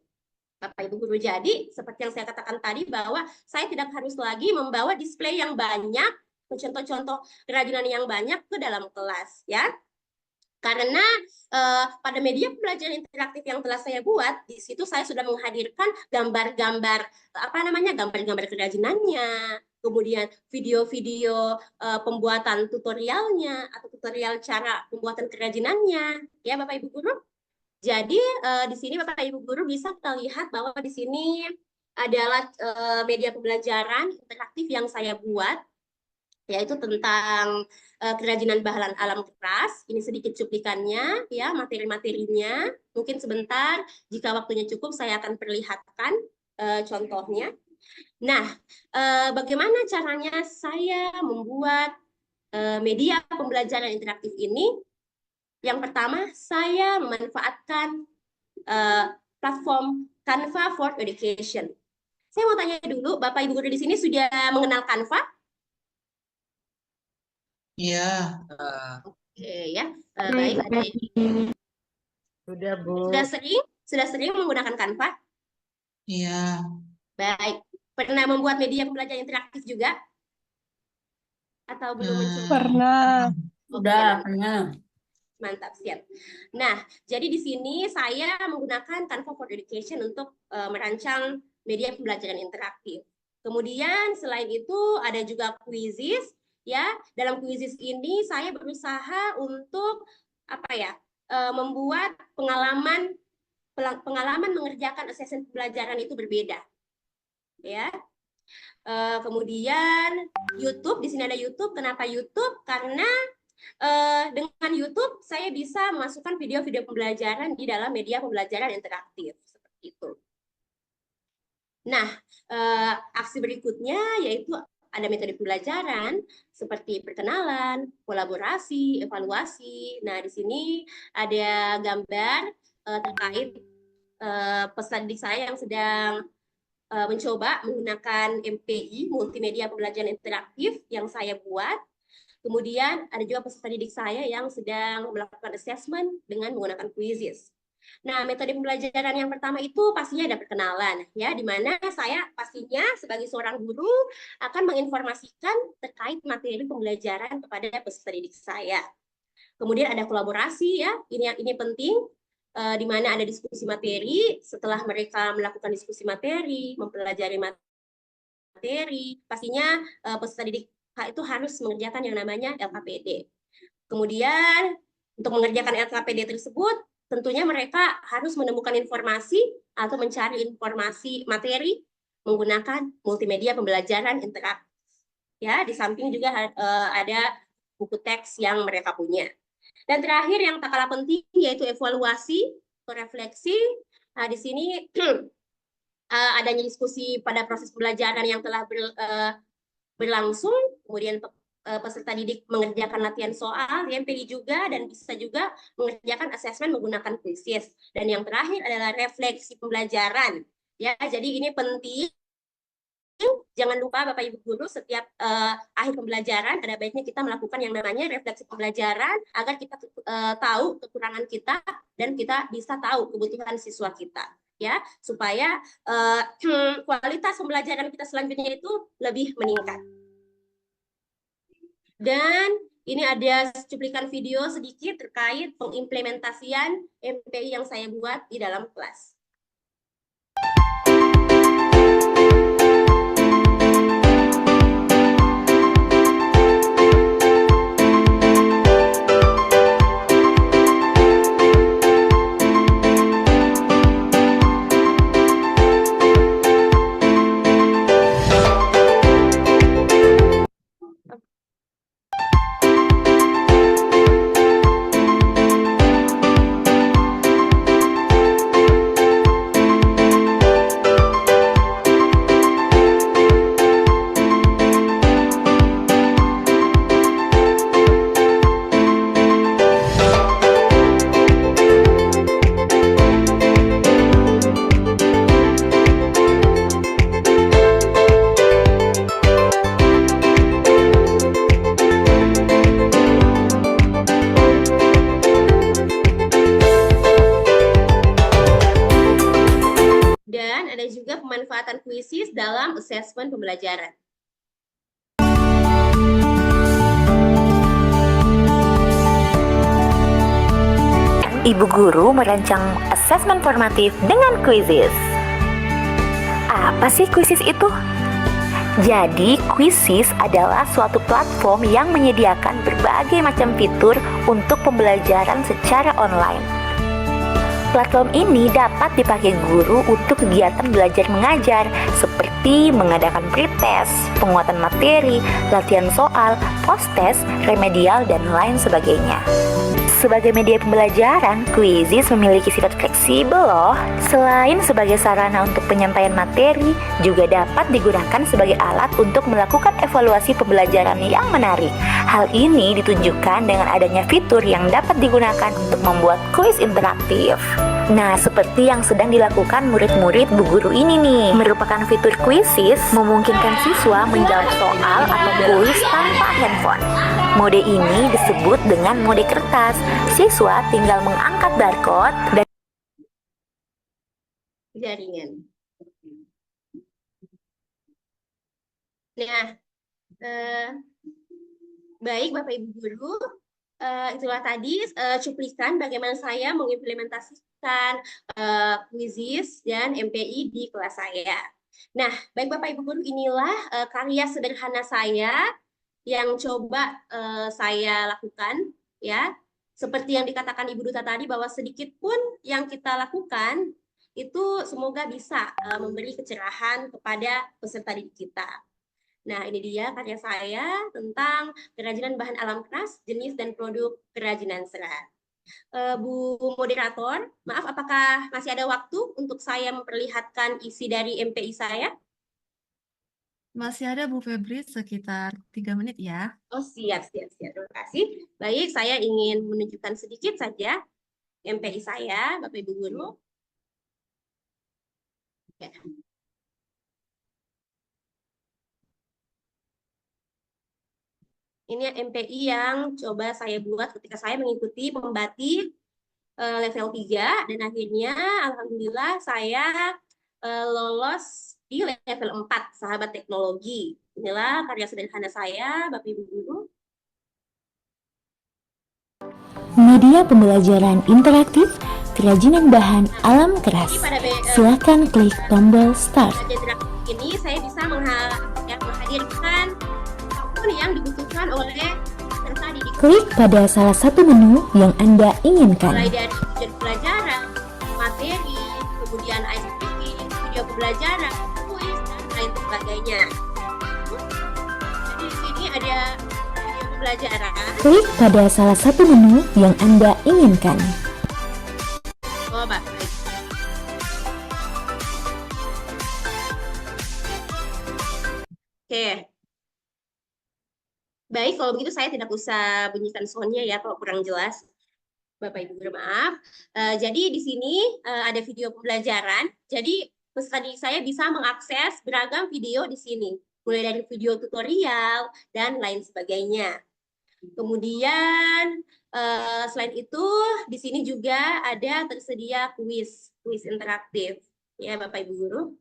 Bapak Ibu guru, jadi seperti yang saya katakan tadi bahwa saya tidak harus lagi membawa display yang banyak, contoh-contoh kerajinan yang banyak ke dalam kelas, ya. Karena pada media pembelajaran interaktif yang telah saya buat, di situ saya sudah menghadirkan gambar-gambar gambar-gambar kerajinannya, kemudian video-video pembuatan tutorialnya atau tutorial cara pembuatan kerajinannya, ya Bapak Ibu guru. Jadi di sini Bapak Ibu guru bisa kita lihat bahwa di sini adalah media pembelajaran interaktif yang saya buat. yaitu tentang kerajinan bahan alam keras. Ini sedikit cuplikannya, ya, materi-materinya. Mungkin sebentar, jika waktunya cukup, saya akan perlihatkan contohnya. Nah, bagaimana caranya saya membuat media pembelajaran interaktif ini? Yang pertama, saya memanfaatkan platform Canva for Education. Saya mau tanya dulu, Bapak Ibu guru di sini sudah mengenal Canva? Iya. Oke, ya. Baik, ada. Sudah, Bu. Sudah sering menggunakan Canva? Iya. Baik. Pernah membuat media pembelajaran interaktif juga? Atau belum mencoba? Pernah. Sudah, pernah. Mantap, siap. Nah, jadi di sini saya menggunakan Canva for Education untuk merancang media pembelajaran interaktif. Kemudian selain itu ada juga Quizzes, ya. Dalam Quizzes ini saya berusaha untuk membuat pengalaman mengerjakan asesmen pembelajaran itu berbeda, ya. Kemudian YouTube, di sini ada YouTube. Kenapa YouTube? Karena dengan YouTube saya bisa memasukkan video-video pembelajaran di dalam media pembelajaran interaktif seperti itu. Nah, aksi berikutnya yaitu ada metode pembelajaran seperti perkenalan, kolaborasi, evaluasi. Nah, di sini ada gambar terkait peserta didik saya yang sedang mencoba menggunakan MPI, multimedia pembelajaran interaktif yang saya buat. Kemudian ada juga peserta didik saya yang sedang melakukan assessment dengan menggunakan Quizzes. Nah, metode pembelajaran yang pertama itu pastinya ada perkenalan, ya, di mana saya pastinya sebagai seorang guru akan menginformasikan terkait materi pembelajaran kepada peserta didik saya. Kemudian ada kolaborasi, ya, ini penting, di mana ada diskusi materi. Setelah mereka melakukan diskusi materi, mempelajari materi, pastinya peserta didik itu harus mengerjakan yang namanya LKPD. Kemudian untuk mengerjakan LKPD tersebut, tentunya mereka harus menemukan informasi atau mencari informasi materi menggunakan multimedia pembelajaran interaktif. Ya, di samping juga ada buku teks yang mereka punya. Dan terakhir yang tak kalah penting yaitu evaluasi atau refleksi. Nah, di sini adanya diskusi pada proses pembelajaran yang telah berlangsung, kemudian peserta didik mengerjakan latihan soal, MPI juga, dan bisa juga mengerjakan asesmen menggunakan Quizzes. Dan yang terakhir adalah refleksi pembelajaran. Ya, jadi ini penting. Jangan lupa Bapak Ibu guru, setiap akhir pembelajaran ada baiknya kita melakukan yang namanya refleksi pembelajaran agar kita tahu kekurangan kita dan kita bisa tahu kebutuhan siswa kita, ya, supaya kualitas pembelajaran kita selanjutnya itu lebih meningkat. Dan ini ada cuplikan video sedikit terkait pengimplementasian MPI yang saya buat di dalam kelas. Dan ada juga pemanfaatan Quizzes dalam asesmen pembelajaran. Ibu guru merancang asesmen formatif dengan Quizzes. Apa sih Quizzes itu? Jadi, Quizzes adalah suatu platform yang menyediakan berbagai macam fitur untuk pembelajaran secara online. Platform ini dapat dipakai guru untuk kegiatan belajar mengajar seperti seperti mengadakan pretest, penguatan materi, latihan soal, post-test, remedial, dan lain sebagainya. Sebagai media pembelajaran, Quizizz memiliki sifat fleksibel loh. Selain sebagai sarana untuk penyampaian materi, juga dapat digunakan sebagai alat untuk melakukan evaluasi pembelajaran yang menarik. Hal ini ditunjukkan dengan adanya fitur yang dapat digunakan untuk membuat kuis interaktif. Nah, seperti yang sedang dilakukan murid-murid Bu Guru ini nih, merupakan fitur Quizizz memungkinkan siswa menjawab soal atau kuis tanpa handphone. Mode ini disebut dengan mode kertas. Siswa tinggal mengangkat barcode dan jaringan. Nah, baik Bapak Ibu Guru, itulah tadi cuplikan bagaimana saya mengimplementasikan Quizizz dan MPI di kelas saya. Nah, baik Bapak Ibu Guru, inilah karya sederhana saya yang coba saya lakukan, ya. Seperti yang dikatakan Ibu Duta tadi, bahwa sedikit pun yang kita lakukan itu semoga bisa memberi kecerahan kepada peserta didik kita. Nah, ini dia karya saya tentang kerajinan bahan alam keras, jenis dan produk kerajinan serat. Bu Moderator, maaf, apakah masih ada waktu untuk saya memperlihatkan isi dari MPI saya? Masih ada Bu Febri sekitar 3 menit ya. Oh, siap. Terima kasih. Baik, saya ingin menunjukkan sedikit saja MPI saya, Bapak Ibu Guru. Ya. Ini MPI yang coba saya buat ketika saya mengikuti pembatik level 3, dan akhirnya alhamdulillah saya lolos di level 4, sahabat teknologi. Inilah karya sederhana saya, Bapak Ibu Guru. media pembelajaran interaktif kerajinan bahan alam keras. Silakan klik tombol start. Ini saya bisa menghadirkan apapun yang dibutuhkan oleh peserta didik. Klik pada salah satu menu yang Anda inginkan. Mulai dari tujuan pelajaran, materi, kemudian ICT, video pembelajaran, kuis, dan lain sebagainya. Jadi di sini ada video pembelajaran. Klik pada salah satu menu yang Anda inginkan. Oh, baik. Oke. Baik, kalau begitu saya tidak usah bunyikan soundnya ya kalau kurang jelas. Bapak Ibu bermaaf. Jadi di sini ada video pembelajaran. Jadi peserta didik saya bisa mengakses beragam video di sini, mulai dari video tutorial dan lain sebagainya. Kemudian selain itu di sini juga ada tersedia kuis interaktif ya Bapak Ibu Guru.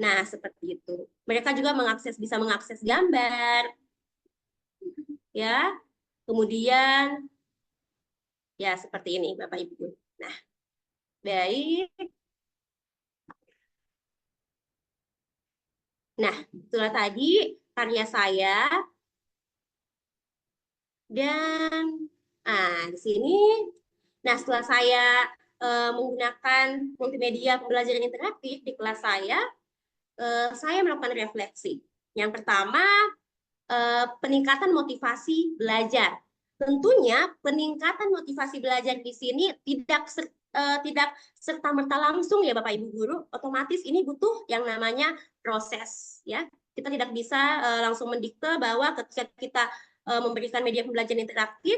Nah, seperti itu. Mereka juga bisa mengakses gambar. Ya. Kemudian ya seperti ini Bapak Ibu Guru. Nah, baik. Nah, itulah tadi karya saya. Dan di sini, nah setelah saya menggunakan multimedia pembelajaran interaktif di kelas saya melakukan refleksi. Yang pertama, peningkatan motivasi belajar. Tentunya peningkatan motivasi belajar di sini tidak serta-merta langsung ya Bapak Ibu Guru, otomatis ini butuh yang namanya proses ya. Kita tidak bisa langsung mendikte bahwa ketika kita memberikan media pembelajaran interaktif,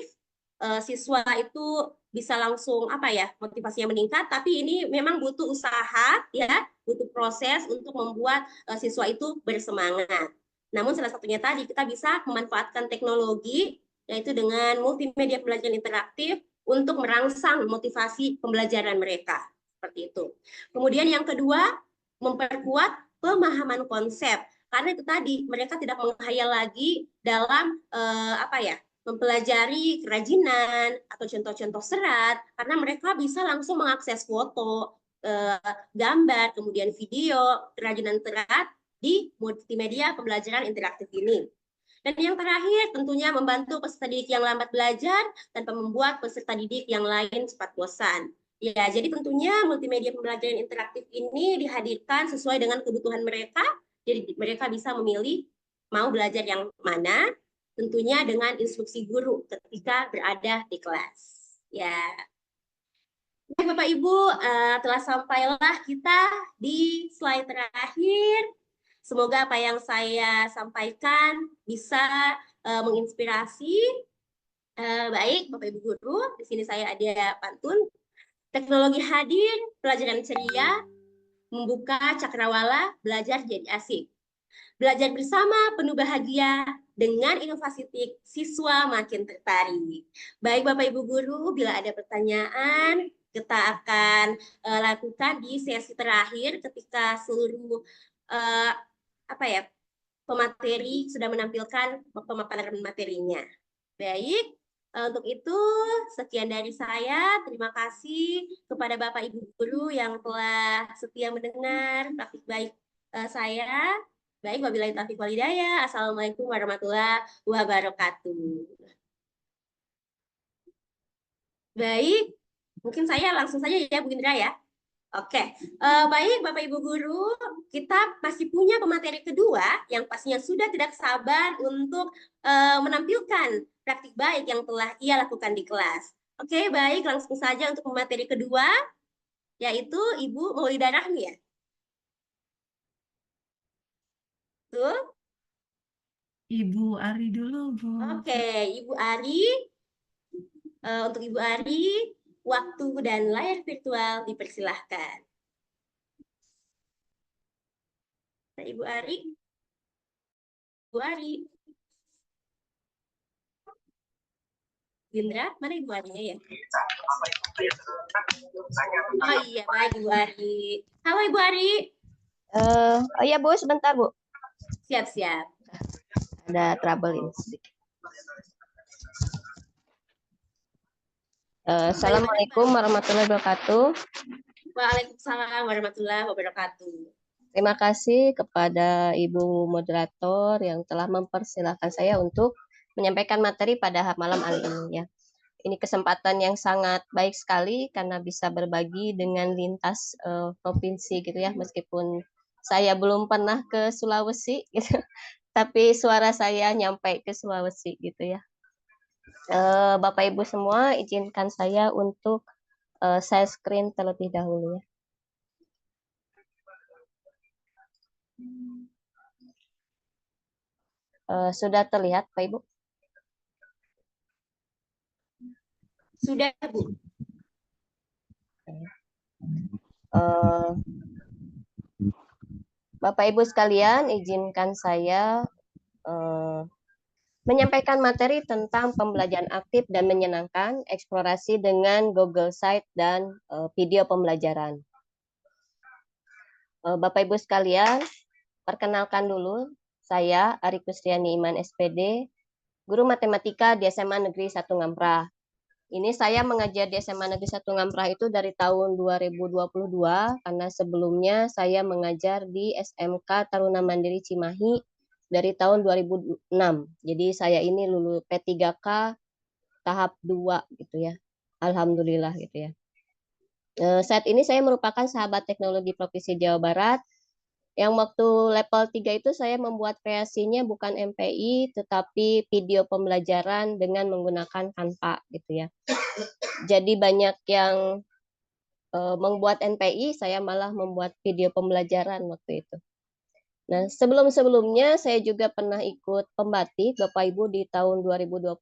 siswa itu bisa langsung motivasinya meningkat, tapi ini memang butuh usaha ya, butuh proses untuk membuat siswa itu bersemangat. Namun salah satunya tadi kita bisa memanfaatkan teknologi, yaitu dengan multimedia pembelajaran interaktif untuk merangsang motivasi pembelajaran mereka. Seperti itu. Kemudian yang kedua, memperkuat pemahaman konsep. Karena itu tadi, mereka tidak menghayal lagi dalam mempelajari kerajinan atau contoh-contoh serat, karena mereka bisa langsung mengakses foto, gambar, kemudian video, kerajinan serat di multimedia pembelajaran interaktif ini. Dan yang terakhir, tentunya membantu peserta didik yang lambat belajar tanpa membuat peserta didik yang lain cepat bosan. Ya, jadi tentunya multimedia pembelajaran interaktif ini dihadirkan sesuai dengan kebutuhan mereka Jadi mereka bisa memilih mau belajar yang mana, tentunya dengan instruksi guru ketika berada di kelas. Ya, baik Bapak Ibu, telah sampailah kita di slide terakhir. Semoga apa yang saya sampaikan bisa menginspirasi. Baik Bapak Ibu guru, di sini saya ada pantun. Teknologi hadir, pelajaran ceria, membuka cakrawala, belajar jadi asik. Belajar bersama penuh bahagia, dengan inovasi TIK, siswa makin tertarik. Baik Bapak Ibu guru, bila ada pertanyaan, kita akan lakukan di sesi terakhir ketika seluruh pemateri sudah menampilkan pemaparan materinya. Baik, untuk itu sekian dari saya. Terima kasih kepada Bapak Ibu guru yang telah setia mendengar praktik baik saya. Baik, wabillahi taufiq wal hidayah. Assalamualaikum warahmatullahi wabarakatuh. Baik, mungkin saya langsung saja ya Bu Indra ya. Oke, baik Bapak Ibu guru, kita masih punya pemateri kedua yang pastinya sudah tidak sabar untuk menampilkan praktik baik yang telah ia lakukan di kelas. Oke, baik, langsung saja untuk pemateri kedua, yaitu Ibu Maulidah Rahmi ya. Tuh. Ibu Ari dulu, Bu. Oke, Ibu Ari. Untuk Ibu Ari, waktu dan layar virtual dipersilahkan. Nah, Ibu Ari. Ibu Ari. Indra, mana Ibu Arinya ya? Oh iya, baik Ibu Ari. Halo Ibu Ari. Oh iya Bu, sebentar Bu. Siap-siap. Ada trouble ini sedikit. Assalamualaikum warahmatullahi wabarakatuh. Waalaikumsalam warahmatullahi wabarakatuh. Terima kasih kepada Ibu moderator yang telah mempersilahkan saya untuk menyampaikan materi pada malam hari ini ya. Ini kesempatan yang sangat baik sekali karena bisa berbagi dengan lintas provinsi gitu ya, meskipun saya belum pernah ke Sulawesi gitu, tapi suara saya nyampe ke Sulawesi gitu ya. Bapak Ibu semua, izinkan saya untuk share screen terlebih dahulu ya. Sudah terlihat Pak Ibu? Sudah Bu. Bapak Ibu sekalian, izinkan saya menyampaikan materi tentang pembelajaran aktif dan menyenangkan, eksplorasi dengan Google Site dan video pembelajaran. Bapak Ibu sekalian, perkenalkan dulu, saya Ari Kustriani Iman SPD, guru matematika di SMA Negeri 1 Ngamprah. Ini saya mengajar di SMA Negeri 1 Ngamprah itu dari tahun 2022, karena sebelumnya saya mengajar di SMK Taruna Mandiri Cimahi dari tahun 2006. Jadi saya ini lulus P3K tahap 2 gitu ya. Alhamdulillah gitu ya. Saat ini saya merupakan sahabat teknologi Provinsi Jawa Barat. Yang waktu level 3 itu saya membuat kreasinya bukan MPI, tetapi video pembelajaran dengan menggunakan Canva gitu ya. Jadi banyak yang membuat NPI, saya malah membuat video pembelajaran waktu itu. Nah, sebelum-sebelumnya saya juga pernah ikut pembatik Bapak Ibu di tahun 2021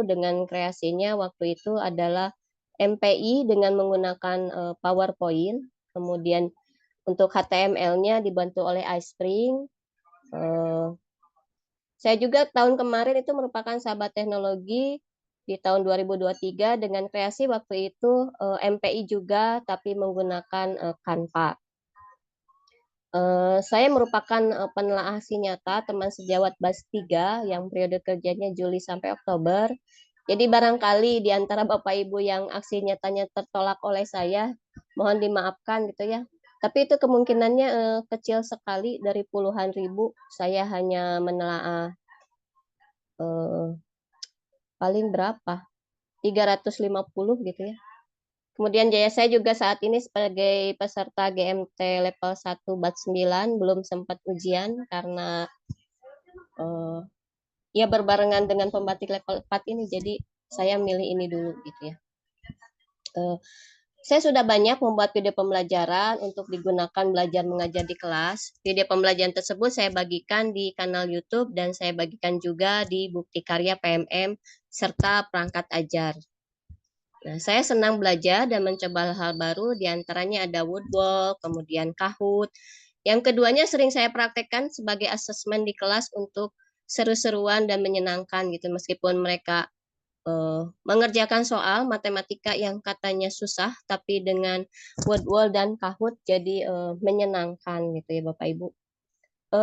dengan kreasinya waktu itu adalah MPI dengan menggunakan PowerPoint, kemudian untuk HTML-nya dibantu oleh iSpring. Saya juga tahun kemarin itu merupakan sahabat teknologi di tahun 2023 dengan kreasi waktu itu MPI juga tapi menggunakan Canva. Saya merupakan penelaah aksi nyata teman sejawat BAS 3 yang periode kerjanya Juli sampai Oktober. Jadi barangkali di antara Bapak Ibu yang aksi nyatanya tertolak oleh saya, mohon dimaafkan gitu ya. Tapi itu kemungkinannya kecil sekali, dari puluhan ribu. Saya hanya menelaah paling berapa? 350 gitu ya. Kemudian saya juga saat ini sebagai peserta GMT level 1 batch 9 belum sempat ujian karena ya berbarengan dengan pembatik level 4 ini, jadi saya milih ini dulu gitu ya. Saya sudah banyak membuat video pembelajaran untuk digunakan belajar mengajar di kelas. Video pembelajaran tersebut saya bagikan di kanal YouTube dan saya bagikan juga di bukti karya PMM serta perangkat ajar. Nah, saya senang belajar dan mencoba hal baru, diantaranya ada woodball, kemudian Kahoot. Yang keduanya sering saya praktekkan sebagai asesmen di kelas untuk seru-seruan dan menyenangkan gitu, meskipun mereka mengerjakan soal matematika yang katanya susah, tapi dengan woodball dan Kahoot jadi menyenangkan gitu ya Bapak Ibu.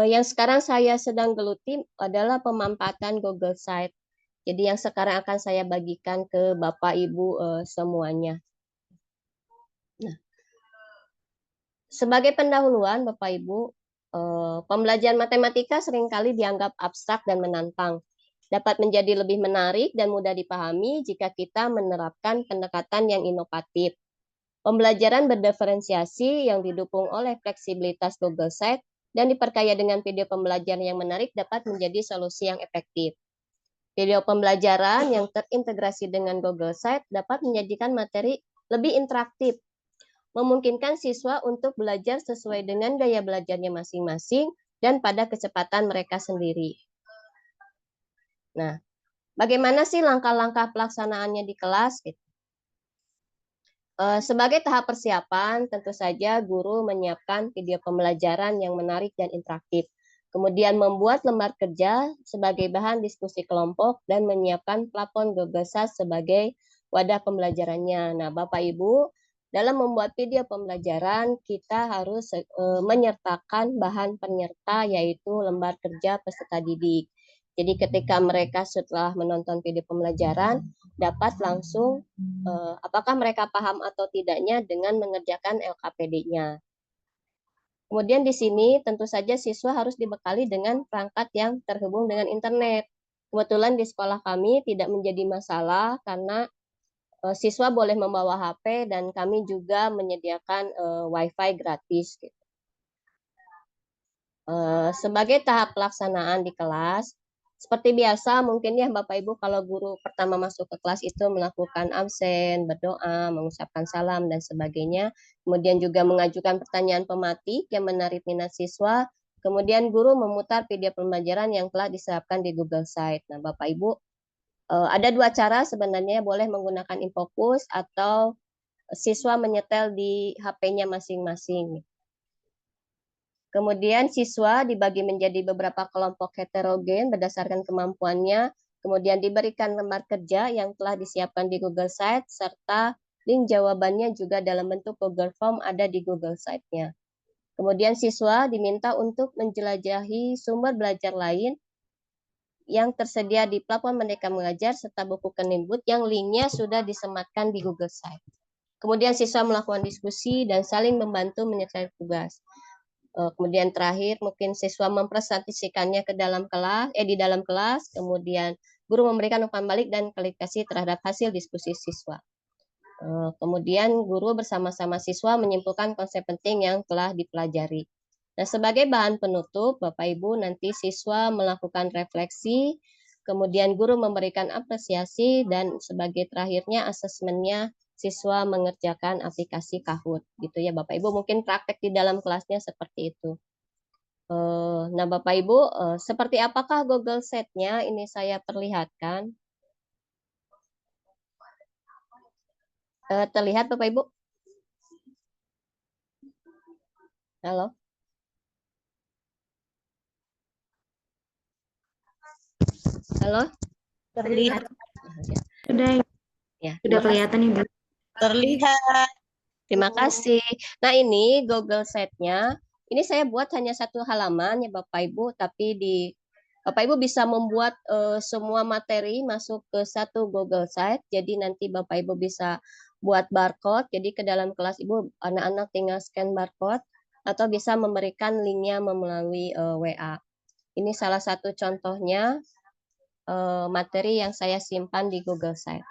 Yang sekarang saya sedang geluti adalah pemanfaatan Google Site. Jadi yang sekarang akan saya bagikan ke Bapak Ibu semuanya. Nah, sebagai pendahuluan Bapak Ibu, pembelajaran matematika seringkali dianggap abstrak dan menantang. Dapat menjadi lebih menarik dan mudah dipahami jika kita menerapkan pendekatan yang inovatif. Pembelajaran berdiferensiasi yang didukung oleh fleksibilitas Google Site dan diperkaya dengan video pembelajaran yang menarik dapat menjadi solusi yang efektif. Video pembelajaran yang terintegrasi dengan Google Site dapat menjadikan materi lebih interaktif, memungkinkan siswa untuk belajar sesuai dengan gaya belajarnya masing-masing dan pada kecepatan mereka sendiri. Nah, bagaimana sih langkah-langkah pelaksanaannya di kelas? Sebagai tahap persiapan, tentu saja guru menyiapkan video pembelajaran yang menarik dan interaktif. Kemudian membuat lembar kerja sebagai bahan diskusi kelompok dan menyiapkan plafon Google Site sebagai wadah pembelajarannya. Nah, Bapak Ibu, dalam membuat video pembelajaran, kita harus menyertakan bahan penyerta, yaitu lembar kerja peserta didik. Jadi ketika mereka setelah menonton video pembelajaran, dapat langsung apakah mereka paham atau tidaknya dengan mengerjakan LKPD-nya. Kemudian di sini tentu saja siswa harus dibekali dengan perangkat yang terhubung dengan internet. Kebetulan di sekolah kami tidak menjadi masalah karena siswa boleh membawa HP dan kami juga menyediakan WiFi gratis. Sebagai tahap pelaksanaan di kelas, seperti biasa mungkin ya Bapak Ibu, kalau guru pertama masuk ke kelas itu melakukan absen, berdoa, mengucapkan salam dan sebagainya. Kemudian juga mengajukan pertanyaan pematik yang menarik minat siswa. Kemudian guru memutar video pembelajaran yang telah disiapkan di Google Site. Nah, Bapak Ibu, ada dua cara sebenarnya, boleh menggunakan InFocus atau siswa menyetel di HP-nya masing-masing. Kemudian siswa dibagi menjadi beberapa kelompok heterogen berdasarkan kemampuannya, kemudian diberikan lembar kerja yang telah disiapkan di Google Site, serta link jawabannya juga dalam bentuk Google Form ada di Google Site-nya. Kemudian siswa diminta untuk menjelajahi sumber belajar lain yang tersedia di platform Merdeka Mengajar serta buku Kemdikbud yang linknya sudah disematkan di Google Site. Kemudian siswa melakukan diskusi dan saling membantu menyelesaikan tugas. Kemudian terakhir mungkin siswa mempresentasikannya ke dalam kelas, di dalam kelas, kemudian guru memberikan umpan balik dan klarifikasi terhadap hasil diskusi siswa. Kemudian guru bersama-sama siswa menyimpulkan konsep penting yang telah dipelajari. Nah, sebagai bahan penutup, Bapak Ibu, nanti siswa melakukan refleksi, kemudian guru memberikan apresiasi, dan sebagai terakhirnya asesmennya siswa mengerjakan aplikasi Kahoot, gitu ya Bapak Ibu. Mungkin praktek di dalam kelasnya seperti itu. Nah, Bapak Ibu, seperti apakah Google Site-nya? Ini saya perlihatkan. Terlihat Bapak Ibu? Halo? Halo? Terlihat. Ya, Sudah kelihatan Ibu. Terlihat. Terima kasih. Nah, ini Google Site-nya. Ini saya buat hanya satu halaman ya Bapak Ibu, tapi Bapak Ibu bisa membuat semua materi masuk ke satu Google Site. Jadi nanti Bapak Ibu bisa buat barcode. Jadi ke dalam kelas Ibu, anak-anak tinggal scan barcode atau bisa memberikan linknya melalui WA. Ini salah satu contohnya materi yang saya simpan di Google Site.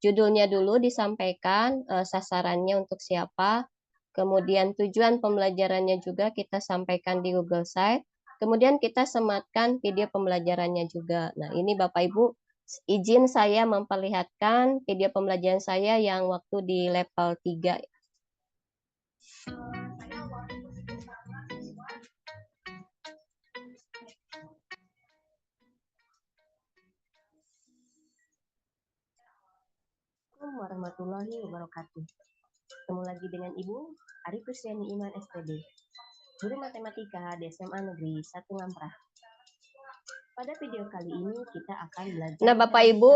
judulnya dulu disampaikan, sasarannya untuk siapa, kemudian tujuan pembelajarannya juga kita sampaikan di Google Site, kemudian kita sematkan video pembelajarannya juga. Nah, ini Bapak Ibu, izin saya memperlihatkan video pembelajaran saya yang waktu di level 3. Assalamualaikum warahmatullahi wabarakatuh. Ketemu lagi dengan Ibu Ari Kustiani Iman SPD, Guru Matematika di SMA Negeri 1 Ngamprah. Pada video kali ini kita akan belajar. Nah, Bapak Ibu,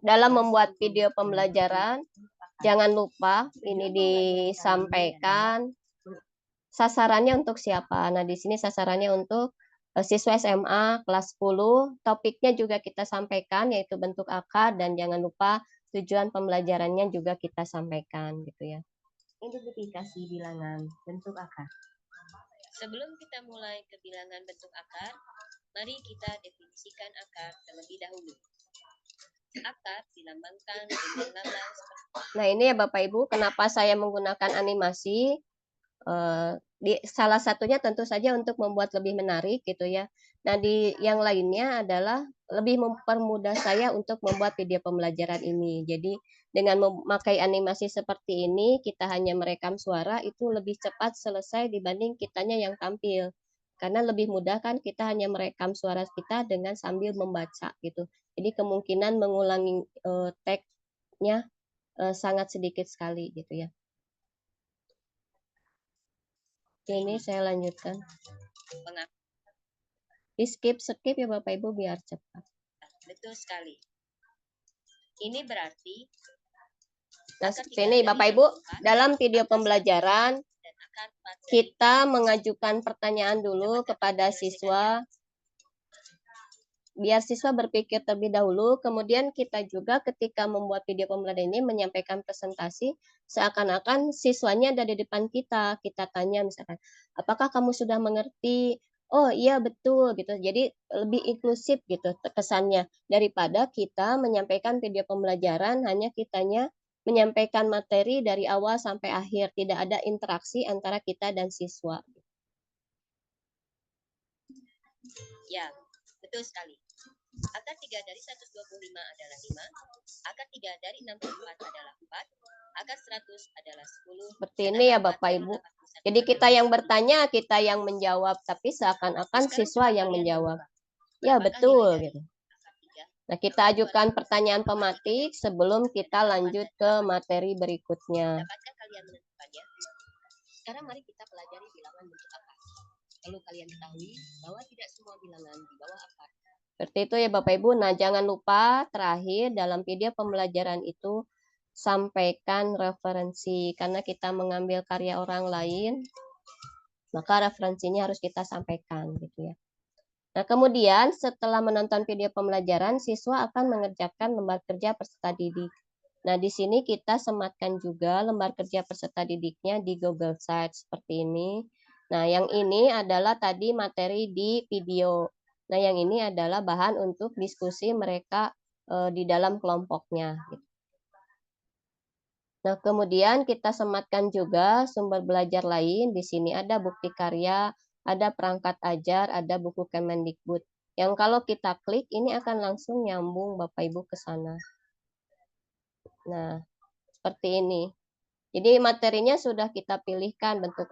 dalam membuat video pembelajaran, jangan lupa ini disampaikan sasarannya untuk siapa. Nah, di sini sasarannya untuk siswa SMA kelas 10. Topiknya juga kita sampaikan, yaitu bentuk akar, dan jangan lupa tujuan pembelajarannya juga kita sampaikan gitu ya. Identifikasi bilangan bentuk akar. Sebelum kita mulai ke bilangan bentuk akar, mari kita definisikan akar terlebih dahulu. Akar dilambangkan dengan lambang seperti. Nah, ini ya Bapak Ibu, kenapa saya menggunakan animasi? Salah satunya tentu saja untuk membuat lebih menarik gitu ya. Nah, di yang lainnya adalah lebih mempermudah saya untuk membuat video pembelajaran ini. Jadi dengan memakai animasi seperti ini, kita hanya merekam suara, itu lebih cepat selesai dibanding kitanya yang tampil. Karena lebih mudah kan kita hanya merekam suara kita dengan sambil membaca gitu. Jadi kemungkinan mengulangi tag-nya sangat sedikit sekali gitu ya. Ini saya lanjutkan. Di skip ya Bapak Ibu biar cepat. Betul sekali. Ini berarti. Nah, seperti ini Bapak Ibu, dalam video pembelajaran kita mengajukan pertanyaan dulu kepada siswa. Biar siswa berpikir terlebih dahulu, kemudian kita juga ketika membuat video pembelajaran ini menyampaikan presentasi, seakan-akan siswanya ada di depan kita. Kita tanya misalkan, apakah kamu sudah mengerti? Oh iya betul gitu. Jadi lebih inklusif gitu kesannya daripada kita menyampaikan video pembelajaran hanya kitanya menyampaikan materi dari awal sampai akhir, tidak ada interaksi antara kita dan siswa. Ya, betul sekali. Akar 3 dari 125 adalah 5, akar 3 dari 64 adalah 4, akar 100 adalah 10. Seperti ini ya Bapak Ibu. Jadi kita yang bertanya, kita yang menjawab, tapi seakan-akan siswa yang menjawab. Ya betul gitu. Nah, kita ajukan pertanyaan pematik sebelum kita lanjut ke materi berikutnya. Dapatkah kalian menentukannya? Sekarang mari kita pelajari bilangan bentuk akar. Lalu kalian ketahui bahwa tidak semua bilangan di bawah akar. Seperti itu ya Bapak Ibu. Nah, jangan lupa terakhir dalam video pembelajaran itu sampaikan referensi. Karena kita mengambil karya orang lain, maka referensinya harus kita sampaikan gitu ya. Nah, kemudian setelah menonton video pembelajaran, siswa akan mengerjakan lembar kerja peserta didik. Nah, di sini kita sematkan juga lembar kerja peserta didiknya di Google Site seperti ini. Nah, yang ini adalah tadi materi di video. Nah, yang ini adalah bahan untuk diskusi mereka di dalam kelompoknya. Nah, kemudian kita sematkan juga sumber belajar lain. Di sini ada bukti karya, ada perangkat ajar, ada buku Kemendikbud. Yang kalau kita klik, ini akan langsung nyambung Bapak Ibu ke sana. Nah, seperti ini. Jadi materinya sudah kita pilihkan bentuk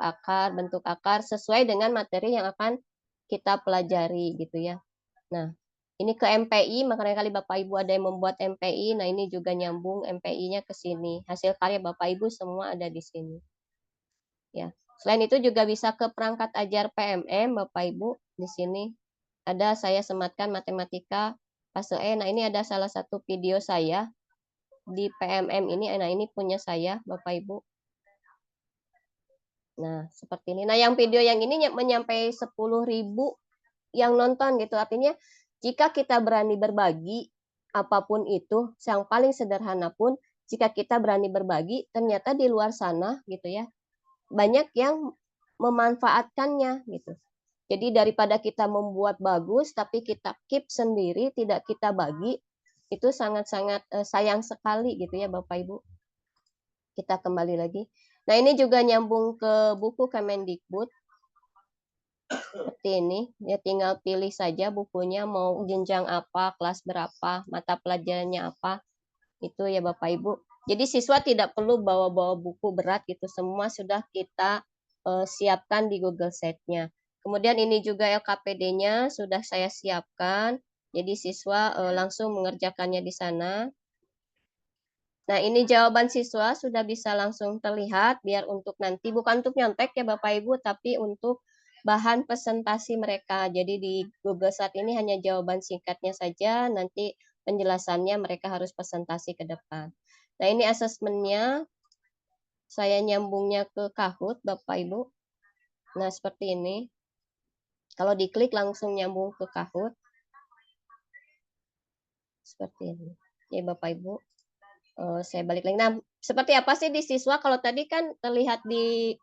akar sesuai dengan materi yang akan kita pelajari gitu ya. Nah, ini ke MPI, makanya kali Bapak Ibu ada yang membuat MPI, nah ini juga nyambung MPI-nya ke sini. Hasil karya Bapak Ibu semua ada di sini. Ya. Selain itu juga bisa ke perangkat ajar PMM Bapak Ibu di sini. Ada saya sematkan matematika fase E. Nah, ini ada salah satu video saya di PMM ini. Nah, ini punya saya Bapak Ibu. Nah, seperti ini. Nah, yang video yang ini menyampai 10.000 yang nonton gitu. Artinya jika kita berani berbagi apapun itu, yang paling sederhana pun, jika kita berani berbagi, ternyata di luar sana gitu ya, banyak yang memanfaatkannya gitu. Jadi daripada kita membuat bagus, tapi kita keep sendiri, tidak kita bagi, Itu sangat-sangat sayang sekali gitu ya Bapak Ibu. Kita kembali lagi. Nah, ini juga nyambung ke buku Kemendikbud. Seperti ini, ya tinggal pilih saja bukunya mau jenjang apa, kelas berapa, mata pelajarannya apa. Itu ya Bapak Ibu. Jadi siswa tidak perlu bawa-bawa buku berat gitu, semua sudah kita siapkan di Google Sheet-nya. Kemudian ini juga LKPD-nya sudah saya siapkan. Jadi siswa langsung mengerjakannya di sana. Nah, ini jawaban siswa sudah bisa langsung terlihat, biar untuk nanti, bukan untuk nyontek ya Bapak Ibu, tapi untuk bahan presentasi mereka. Jadi di Google Sheet ini hanya jawaban singkatnya saja, nanti penjelasannya mereka harus presentasi ke depan. Nah, ini asesmennya, saya nyambungnya ke Kahoot Bapak Ibu. Nah, seperti ini. Kalau diklik langsung nyambung ke Kahoot. Seperti ini. Ya Bapak Ibu. Saya balik lagi. Nah, seperti apa sih di siswa? Kalau tadi kan terlihat di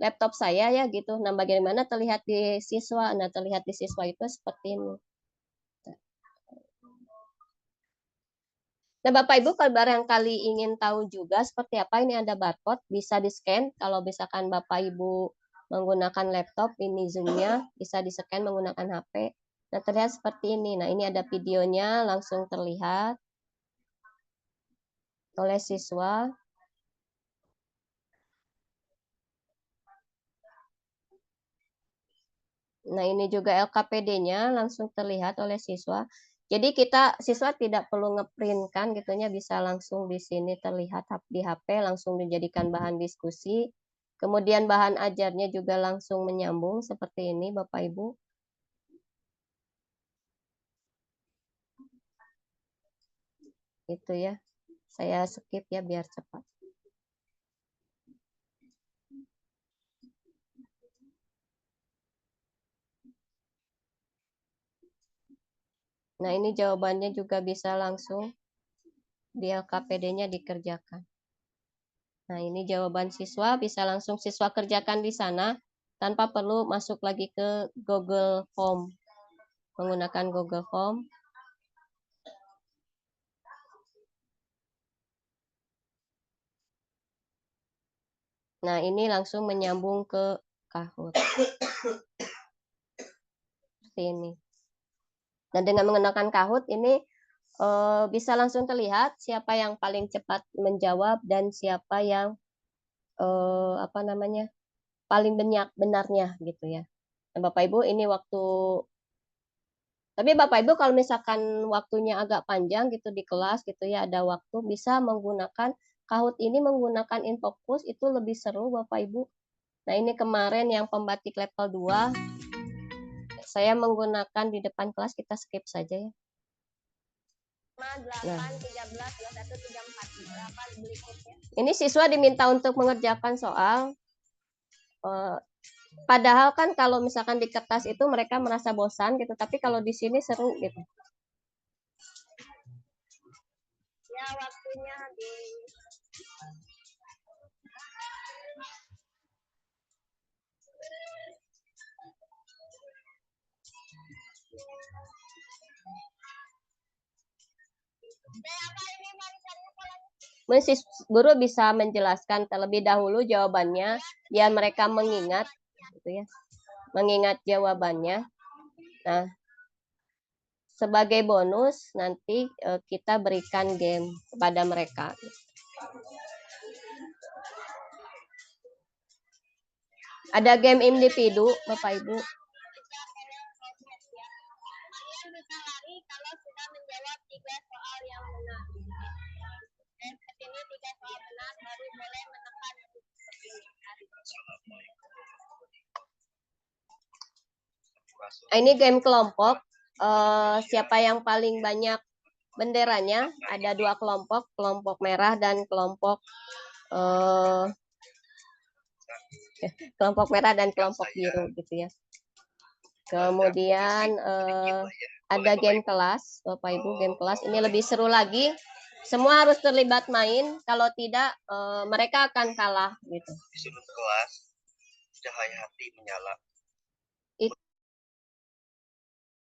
laptop saya ya gitu. Nah, bagaimana terlihat di siswa? Nah, terlihat di siswa itu seperti ini. Nah, Bapak Ibu kalau barangkali ingin tahu juga seperti apa, ini ada barcode, bisa di-scan. Kalau misalkan Bapak Ibu menggunakan laptop, ini Zoom-nya, bisa di-scan menggunakan HP. Nah, terlihat seperti ini. Nah, ini ada videonya, langsung terlihat oleh siswa. Nah, ini juga LKPD-nya langsung terlihat oleh siswa. Jadi siswa tidak perlu ngeprint kan gitunya, bisa langsung di sini terlihat di HP, langsung dijadikan bahan diskusi. Kemudian bahan ajarnya juga langsung menyambung seperti ini Bapak Ibu. Itu ya. Saya skip ya biar cepat. Nah, ini jawabannya juga bisa langsung di LKPD-nya dikerjakan. Nah, ini jawaban siswa, bisa langsung siswa kerjakan di sana tanpa perlu masuk lagi ke Google Form. Menggunakan Google Form. Nah, ini langsung menyambung ke Kahoot. Seperti ini. Dan dengan menggunakan Kahoot ini bisa langsung terlihat siapa yang paling cepat menjawab dan siapa yang paling benarnya gitu ya. Nah, Bapak Ibu ini tapi Bapak Ibu kalau misalkan waktunya agak panjang gitu di kelas gitu ya, ada waktu bisa menggunakan Kahoot ini menggunakan InFocus itu lebih seru Bapak Ibu. Nah, ini kemarin yang pembatik level 2 saya menggunakan di depan kelas, kita skip saja ya. 8, 13, 21, 34, berikutnya. Ini siswa diminta untuk mengerjakan soal. Padahal kan kalau misalkan di kertas itu mereka merasa bosan gitu, tapi kalau di sini seru gitu. Ya, waktunya habis. Guru bisa menjelaskan terlebih dahulu jawabannya biar mereka mengingat gitu ya. Mengingat jawabannya. Nah, sebagai bonus nanti kita berikan game kepada mereka. Ada game individu Bapak Ibu. Bisa lari kalau sudah menjawab 3 soal yang benar. Dan kesini 3 soal benar baru boleh menekan. Ini game kelompok. Siapa yang paling banyak benderanya? Ada 2 kelompok, kelompok merah dan kelompok merah dan kelompok biru gitu ya. Kemudian ada game kelas, Bapak Ibu, game kelas ini lebih seru lagi. Semua harus terlibat main, kalau tidak mereka akan kalah gitu. Di sudut kelas cahaya hati menyala.